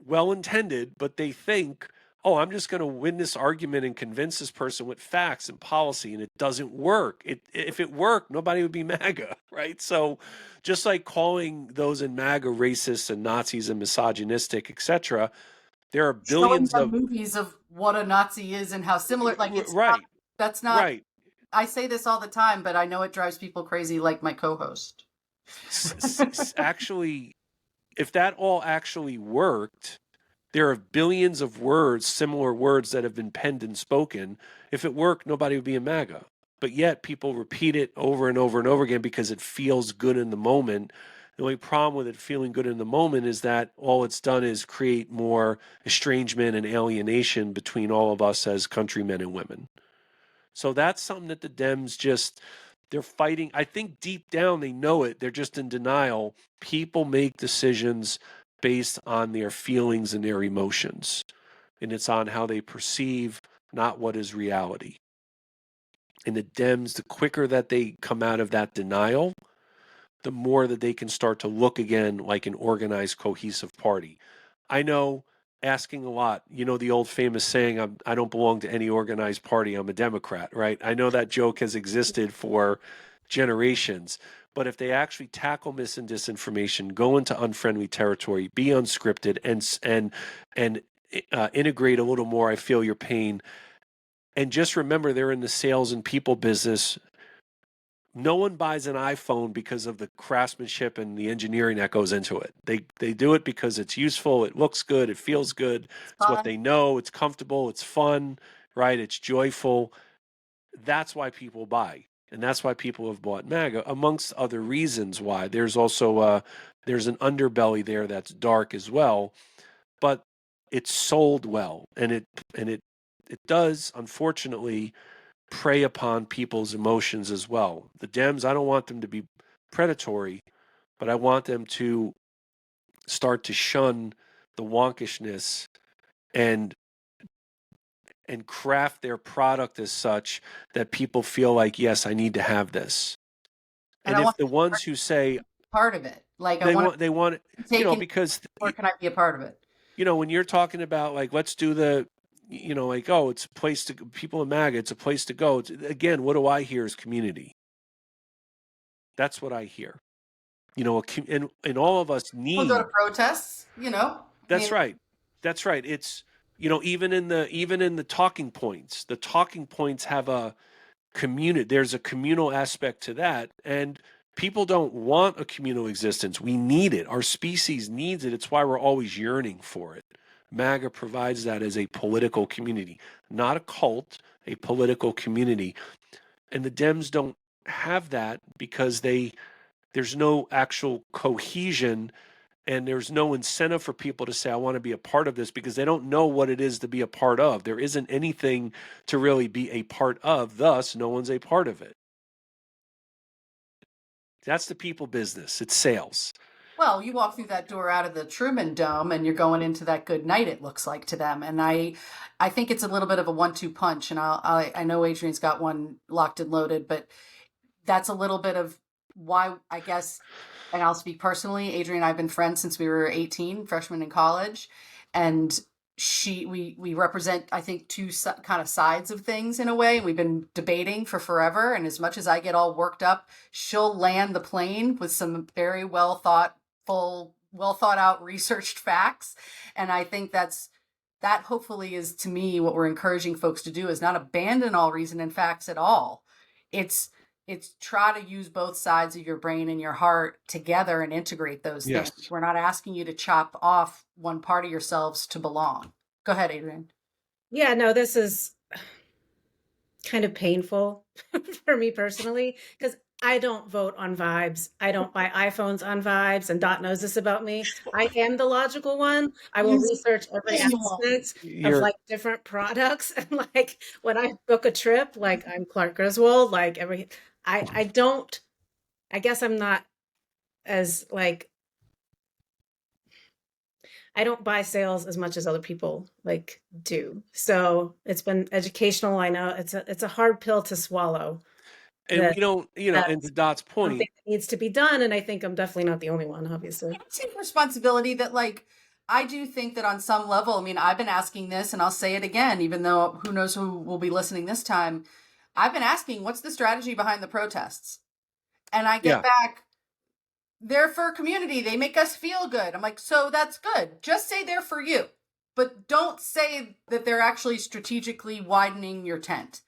Speaker 3: well-intended, but they think, oh, I'm just going to win this argument and convince this person with facts and policy, and it doesn't work. If it worked, nobody would be MAGA, right? So just like calling those in MAGA racist and Nazis and misogynistic, etc., there are billions of
Speaker 1: movies of what a Nazi is and how similar, like it's
Speaker 3: right.
Speaker 1: That's not
Speaker 3: right.
Speaker 1: I say this all the time, but I know it drives people crazy, like my co-host.
Speaker 3: Actually, if that all actually worked, there are billions of words, similar words that have been penned and spoken. If it worked, nobody would be a MAGA. But yet people repeat it over and over and over again because it feels good in the moment. The only problem with it feeling good in the moment is that all it's done is create more estrangement and alienation between all of us as countrymen and women. So that's something that the Dems they're fighting. I think deep down they know it. They're just in denial. People make decisions based on their feelings and their emotions. And it's on how they perceive not what is reality. And the Dems, the quicker that they come out of that denial, the more that they can start to look again like an organized, cohesive party. I know, asking a lot, the old famous saying, I don't belong to any organized party, I'm a Democrat, right? I know that joke has existed for generations, but if they actually tackle mis and disinformation, go into unfriendly territory, be unscripted, and integrate a little more, I feel your pain, and just remember they're in the sales and people business. No one buys an iPhone because of the craftsmanship and the engineering that goes into it. They do it because it's useful, it looks good, it feels good, it's what they know, it's comfortable, it's fun, right? It's joyful. That's why people buy. And that's why people have bought MAGA, amongst other reasons why. There's also there's an underbelly there that's dark as well, but it's sold well, and it does, unfortunately, prey upon people's emotions as well. The Dems, I don't want them to be predatory, but I want them to start to shun the wonkishness and craft their product as such that people feel like, yes, I need to have this. And if the ones who say
Speaker 1: part of it, like
Speaker 3: they want, because
Speaker 1: or can I be a part of it?
Speaker 3: When you're talking about like, let's do the, like, oh, it's a place to, people in MAGA, it's a place to go. Again, what do I hear is community. That's what I hear. And all of us need.
Speaker 1: We'll go to protests.
Speaker 3: That's right. That's right. It's even in the talking points. The talking points have a community. There's a communal aspect to that, and people don't want a communal existence. We need it. Our species needs it. It's why we're always yearning for it. MAGA provides that as a political community, not a cult, a political community. And the Dems don't have that because there's no actual cohesion, and there's no incentive for people to say, I want to be a part of this, because they don't know what it is to be a part of. There isn't anything to really be a part of, thus no one's a part of it. That's the people business. It's sales.
Speaker 1: Well, you walk through that door out of the Truman Dome and you're going into that good night, it looks like to them. And I think it's a little bit of a 1-2 punch. And I know Adrienne's got one locked and loaded, but that's a little bit of why, I guess, and I'll speak personally. Adrienne and I have been friends since we were 18, freshmen in college. And we represent, I think, two kind of sides of things in a way. We've been debating for forever. And as much as I get all worked up, she'll land the plane with some very well thought out, researched facts. And I think that hopefully is, to me, what we're encouraging folks to do, is not abandon all reason and facts at all. It's try to use both sides of your brain and your heart together and integrate those things. We're not asking you to chop off one part of yourselves to belong. Go ahead, Adrienne.
Speaker 2: Yeah, no, this is kind of painful for me personally, because I don't vote on vibes. I don't buy iPhones on vibes, and Dot knows this about me. I am the logical one. I will research every aspect of like different products. And like when I book a trip, like I'm Clark Griswold, like I guess I'm not as like, I don't buy sales as much as other people like do. So it's been educational. I know it's a hard pill to swallow.
Speaker 3: And we don't, and to Dot's point,
Speaker 2: something that needs to be done. And I think I'm definitely not the only one, obviously.
Speaker 1: I take responsibility that, like, I do think that on some level, I mean, I've been asking this, and I'll say it again, even though who knows who will be listening this time. I've been asking, what's the strategy behind the protests? And I get back, they're for community. They make us feel good. I'm like, so that's good. Just say they're for you. But don't say that they're actually strategically widening your tent.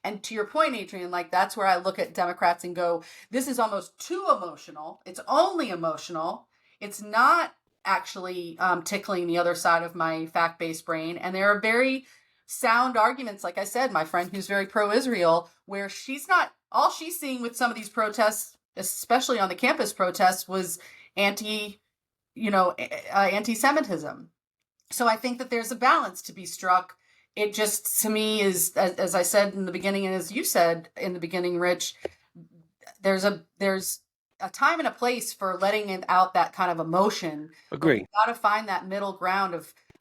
Speaker 1: And to your point, Adrienne, like that's where I look at Democrats and go, this is almost too emotional. It's only emotional. It's not actually tickling the other side of my fact-based brain. And there are very sound arguments, like I said, my friend who's very pro-Israel, where all she's seeing with some of these protests, especially on the campus protests, was anti-Semitism. So I think that there's a balance to be struck. It just, to me, is, as I said in the beginning, and as you said in the beginning, Rich, there's a time and a place for letting out that kind of emotion.
Speaker 3: Agree.
Speaker 1: We've got to find that middle ground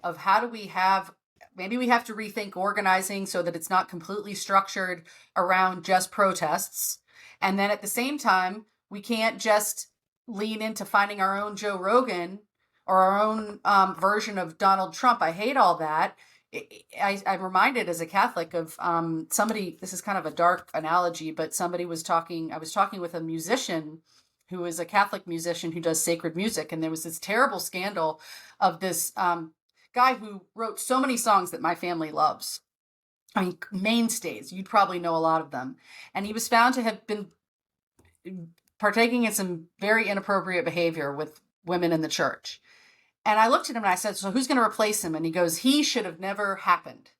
Speaker 1: of how do we have maybe we have to rethink organizing so that it's not completely structured around just protests. And then at the same time, we can't just lean into finding our own Joe Rogan or our own version of Donald Trump. I hate all that. I'm reminded as a Catholic of somebody, this is kind of a dark analogy, but I was talking with a musician who is a Catholic musician who does sacred music. And there was this terrible scandal of this guy who wrote so many songs that my family loves. I mean, mainstays. You'd probably know a lot of them. And he was found to have been partaking in some very inappropriate behavior with women in the church. And I looked at him and I said, so who's going to replace him? And he goes, he should have never happened.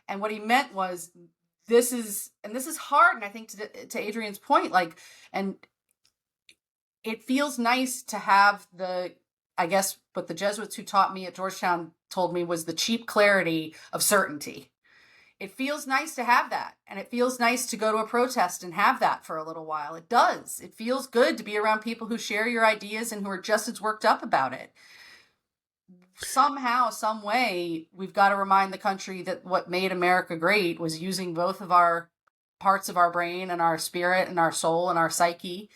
Speaker 1: And what he meant was, this is hard. And I think to Adrienne's point, like, and it feels nice to have I guess what the Jesuits who taught me at Georgetown told me was the cheap clarity of certainty. It feels nice to have that. And it feels nice to go to a protest and have that for a little while. It does. It feels good to be around people who share your ideas and who are just as worked up about it. Somehow, some way, we've got to remind the country that what made America great was using both of our parts of our brain and our spirit and our soul and our psyche,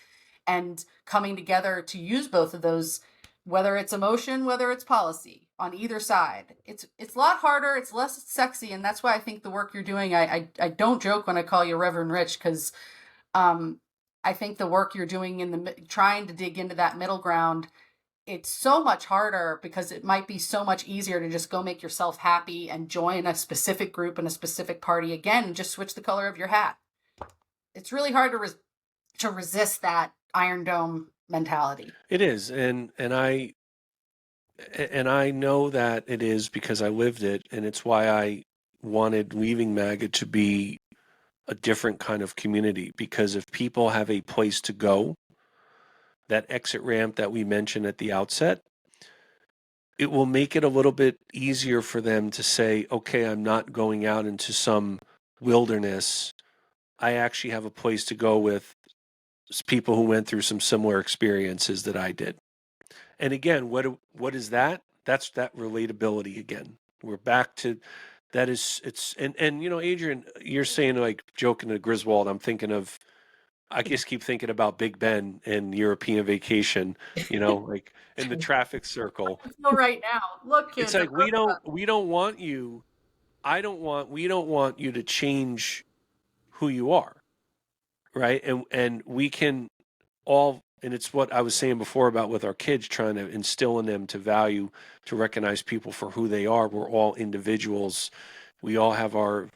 Speaker 1: and coming together to use both of those, whether it's emotion, whether it's policy, on either side. It's a lot harder, it's less sexy, and that's why I think the work you're doing, I don't joke when I call you Reverend Rich, because I think the work you're doing in trying to dig into that middle ground, it's so much harder because it might be so much easier to just go make yourself happy and join a specific group and a specific party again and just switch the color of your hat. It's really hard to resist that Iron Dome mentality.
Speaker 3: It is, and I know that it is because I lived it, and it's why I wanted Leaving MAGA to be a different kind of community, because if people have a place to go, that exit ramp that we mentioned at the outset, it will make it a little bit easier for them to say, okay, I'm not going out into some wilderness. I actually have a place to go with people who went through some similar experiences that I did. And again, what is that? That's that relatability again. We're back to that is it's and you know, Adrienne, you're saying like joking to Griswold, I just keep thinking about Big Ben and European Vacation, you know, like in the traffic circle.
Speaker 1: So right now, look, kids,
Speaker 3: It's like we don't want you. We don't want you to change who you are, right? And we can all, and it's what I was saying before about with our kids, trying to instill in them to recognize people for who they are. We're all individuals. We all have our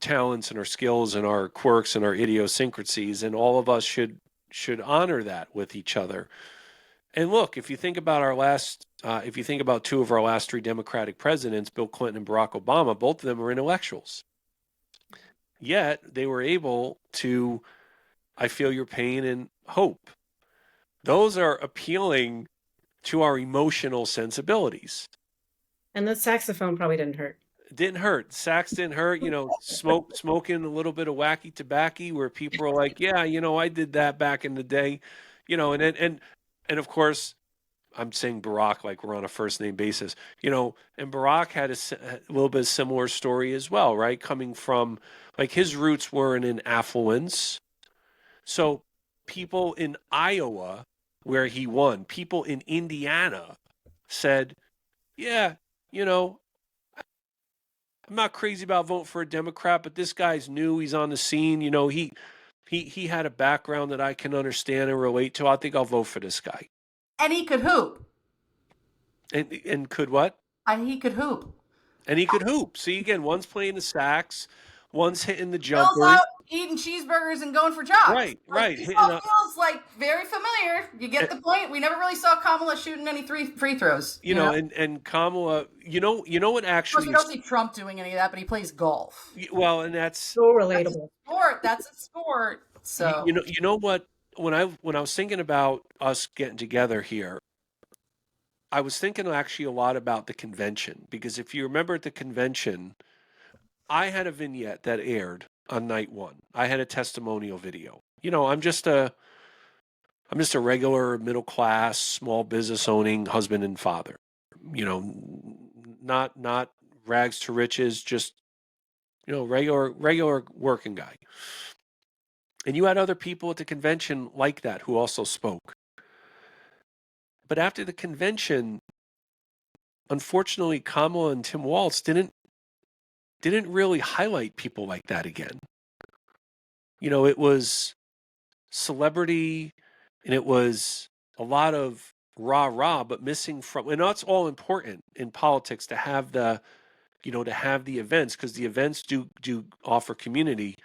Speaker 3: talents and our skills and our quirks and our idiosyncrasies, and all of us should honor that with each other. And look, if you think about two of our last three Democratic presidents, Bill Clinton and Barack Obama, both of them were intellectuals. Yet they were able to, I feel your pain and hope. Those are appealing to our emotional sensibilities.
Speaker 2: And the saxophone probably didn't hurt.
Speaker 3: Didn't hurt. Sax didn't hurt. You know, smoking a little bit of wacky tobacco, where people are like, "Yeah, you know, I did that back in the day," you know, and of course, I'm saying Barack like we're on a first name basis, you know, and Barack had a little bit of similar story as well, right? Coming from like his roots weren't in affluence, so people in Iowa where he won, people in Indiana said, "Yeah, you know, I'm not crazy about voting for a Democrat, but this guy's new. He's on the scene. You know, he had a background that I can understand and relate to. I think I'll vote for this guy."
Speaker 1: And he could hoop.
Speaker 3: And could what?
Speaker 1: And he could hoop.
Speaker 3: And he could hoop. See, again, one's playing the sax, one's hitting the
Speaker 1: Bill's
Speaker 3: jumper.
Speaker 1: out eating cheeseburgers and going for jogs.
Speaker 3: Right.
Speaker 1: This all feels like very familiar. You get the point. We never really saw Kamala shooting any free throws.
Speaker 3: You know, and Kamala, you know what actually.
Speaker 1: Of course, we don't see Trump doing any of that, but he plays golf.
Speaker 3: Well, and that's
Speaker 2: so relatable.
Speaker 1: That's a sport. So
Speaker 3: you know what? When I was thinking about us getting together here, I was thinking actually a lot about the convention, because if you remember at the convention, I had a vignette that aired on night one. I had a testimonial video. You know, I'm just a regular middle class, small business owning husband and father. You know, not rags to riches, just, regular working guy. And you had other people at the convention like that who also spoke. But after the convention, unfortunately, Kamala and Tim Walz didn't really highlight people like that again. It was celebrity, and it was a lot of rah-rah, but missing from, and that's all important in politics, to have the events, because the events do offer community,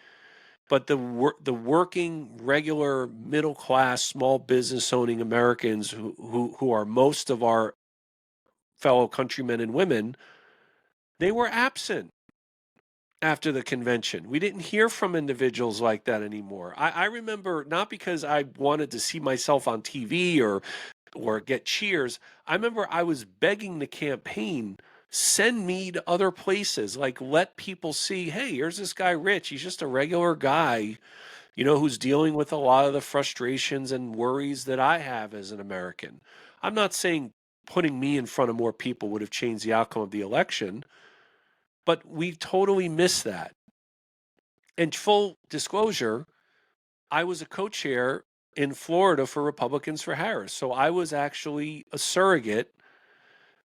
Speaker 3: but the working, regular, middle class, small business owning Americans who are most of our fellow countrymen and women, they were absent after the convention. We didn't hear from individuals like that anymore. I remember, not because I wanted to see myself on TV or get cheers. I remember I was begging the campaign, send me to other places, like let people see, hey, here's this guy Rich. He's just a regular guy, who's dealing with a lot of the frustrations and worries that I have as an American. I'm not saying putting me in front of more people would have changed the outcome of the election, but we totally missed that. And full disclosure, I was a co-chair in Florida for Republicans for Harris. So I was actually a surrogate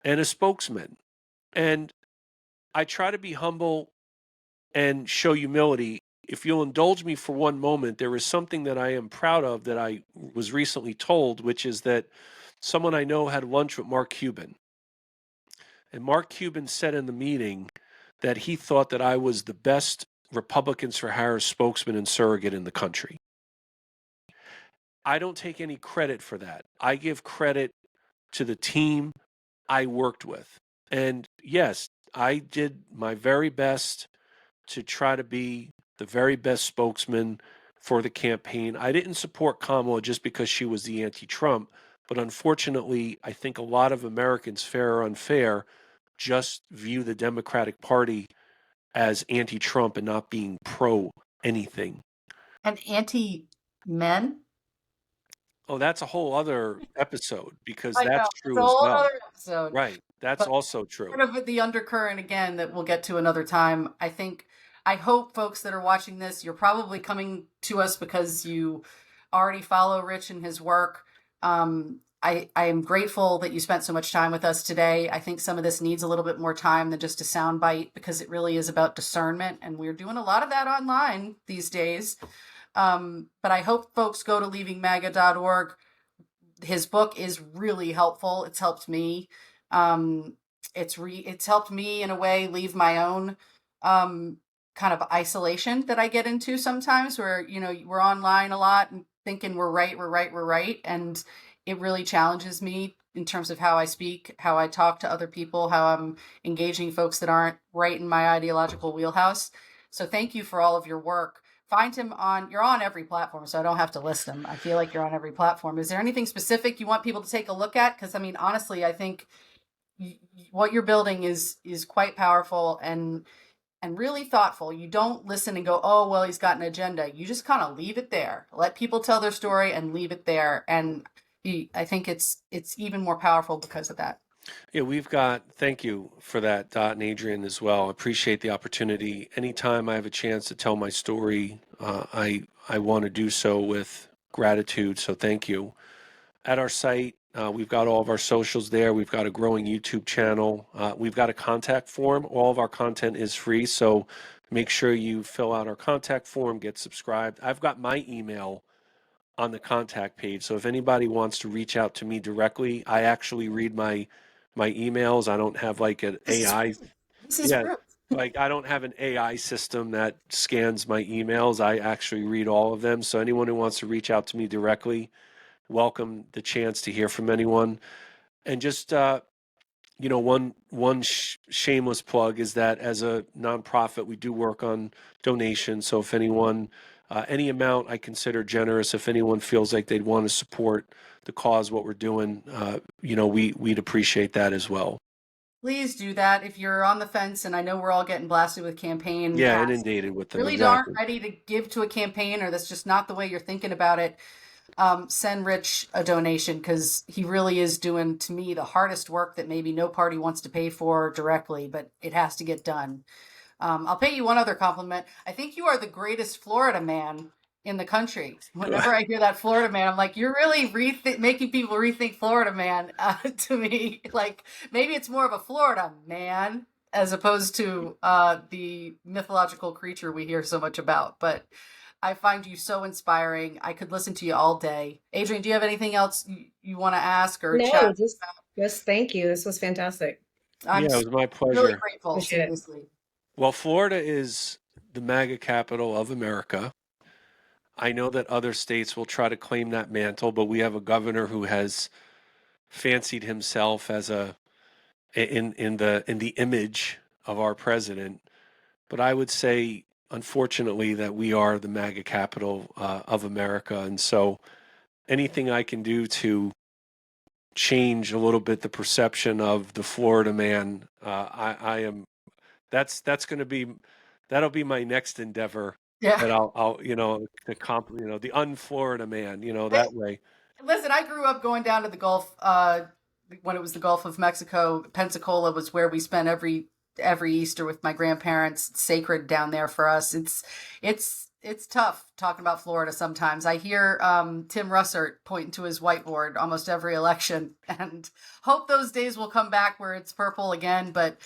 Speaker 3: and a spokesman. And I try to be humble and show humility. If you'll indulge me for one moment, there is something that I am proud of that I was recently told, which is that someone I know had lunch with Mark Cuban. And Mark Cuban said in the meeting that he thought that I was the best Republicans for Harris spokesman and surrogate in the country. I don't take any credit for that. I give credit to the team I worked with. And yes, I did my very best to try to be the very best spokesman for the campaign. I didn't support Kamala just because she was the anti-Trump, but unfortunately, I think a lot of Americans, fair or unfair, just view the Democratic Party as anti-Trump and not being pro anything.
Speaker 1: And anti-men?
Speaker 3: Oh, that's a whole other episode, because
Speaker 1: I know,
Speaker 3: that's
Speaker 1: it's
Speaker 3: true
Speaker 1: a
Speaker 3: as
Speaker 1: whole
Speaker 3: well.
Speaker 1: other episode.
Speaker 3: Right. That's
Speaker 1: But
Speaker 3: also true.
Speaker 1: part of the undercurrent, again, that we'll get to another time. I hope folks that are watching this, you're probably coming to us because you already follow Rich and his work. I am grateful that you spent so much time with us today. I think some of this needs a little bit more time than just a soundbite, because it really is about discernment, and we're doing a lot of that online these days. But I hope folks go to leavingmaga.org. His book is really helpful. It's helped me. It's helped me in a way leave my own kind of isolation that I get into sometimes, where we're online a lot and thinking we're right, and it really challenges me in terms of how I speak, how I talk to other people, how I'm engaging folks that aren't right in my ideological wheelhouse. So thank you for all of your work. Find him you're on every platform, so I don't have to list them. I feel like you're on every platform. Is there anything specific you want people to take a look at? Because honestly, I think what you're building is quite powerful and really thoughtful. You don't listen and go, oh, well, he's got an agenda. You just kind of leave it there. Let people tell their story and leave it there. And I think it's even more powerful because of that.
Speaker 3: Yeah, thank you for that, Dot and Adrienne, as well. I appreciate the opportunity. Anytime I have a chance to tell my story, I want to do so with gratitude. So thank you. At our site, we've got all of our socials there. We've got a growing YouTube channel. We've got a contact form. All of our content is free. So make sure you fill out our contact form, get subscribed. I've got my email on the contact page. So if anybody wants to reach out to me directly, I actually read my emails. I don't have like an AI.
Speaker 1: This is
Speaker 3: Yeah,
Speaker 1: proof.
Speaker 3: like I don't have an AI system that scans my emails. I actually read all of them. So anyone who wants to reach out to me directly, welcome the chance to hear from anyone. And just one shameless plug is that as a nonprofit, we do work on donations. So if anyone, any amount I consider generous, if anyone feels like they'd want to support the cause, what we're doing, we'd appreciate that as well.
Speaker 1: Please do that if you're on the fence. And I know we're all getting blasted with campaign.
Speaker 3: Yeah, inundated with them.
Speaker 1: Really
Speaker 3: Exactly.
Speaker 1: aren't ready to give to a campaign, or that's just not the way you're thinking about it. send Rich a donation, because he really is doing, to me, the hardest work that maybe no party wants to pay for directly, but it has to get done. I'll pay you one other compliment. I think you are the greatest Florida man in the country. Whenever I hear that Florida man, I'm like, you're really making people rethink Florida man. To me, like maybe it's more of a Florida man as opposed to the mythological creature we hear so much about. But I find you so inspiring. I could listen to you all day. Adrienne, do you have anything else you want to ask or
Speaker 2: No,
Speaker 1: chat?
Speaker 2: just thank you. This was fantastic.
Speaker 1: I'm
Speaker 3: Yeah, it was my
Speaker 1: really
Speaker 3: pleasure.
Speaker 1: grateful,
Speaker 2: Appreciate it.
Speaker 1: seriously.
Speaker 3: Well, Florida is the MAGA capital of America. I know that other states will try to claim that mantle, but we have a governor who has fancied himself as in the image of our president. But I would say, unfortunately, that we are the MAGA capital of America, and so anything I can do to change a little bit the perception of the Florida man, I am. That's going to be that'll be my next endeavor.
Speaker 1: Yeah.
Speaker 3: That I'll the un-Florida man, that way.
Speaker 1: Listen, I grew up going down to the Gulf when it was the Gulf of Mexico. Pensacola was where we spent every Easter with my grandparents. It's sacred down there for us. It's tough talking about Florida sometimes. I hear Tim Russert pointing to his whiteboard almost every election, and hope those days will come back where it's purple again. But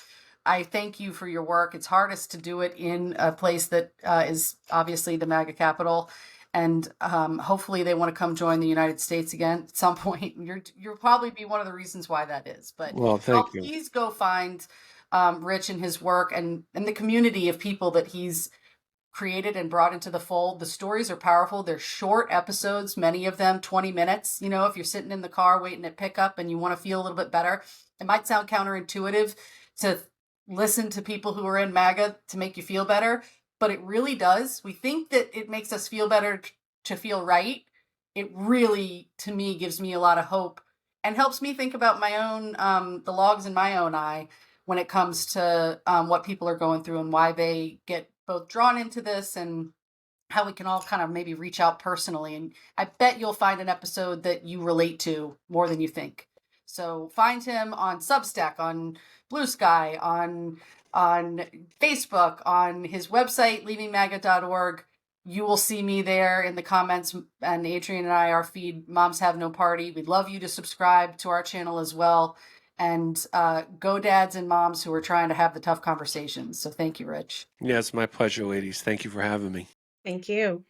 Speaker 1: I thank you for your work. It's hardest to do it in a place that is obviously the MAGA capital. And hopefully they want to come join the United States again at some point. You'll probably be one of the reasons why that is. But
Speaker 3: Well, thank you.
Speaker 1: please go find Rich and his work and the community of people that he's created and brought into the fold. The stories are powerful. They're short episodes, many of them 20 minutes. If you're sitting in the car waiting at pickup and you want to feel a little bit better, it might sound counterintuitive to listen to people who are in MAGA to make you feel better, but it really does. We think that it makes us feel better to feel right. It really, to me, gives me a lot of hope and helps me think about my own, the logs in my own eye when it comes to what people are going through and why they get both drawn into this and how we can all kind of maybe reach out personally. And I bet you'll find an episode that you relate to more than you think. So find him on Substack, on BlueSky, on Facebook, on his website, leavingmaga.org. You will see me there in the comments, and Adrienne and I, our feed, Moms Have No Party. We'd love you to subscribe to our channel as well. And go dads and moms who are trying to have the tough conversations. So thank you, Rich.
Speaker 3: Yeah, it's my pleasure, ladies. Thank you for having me.
Speaker 2: Thank you.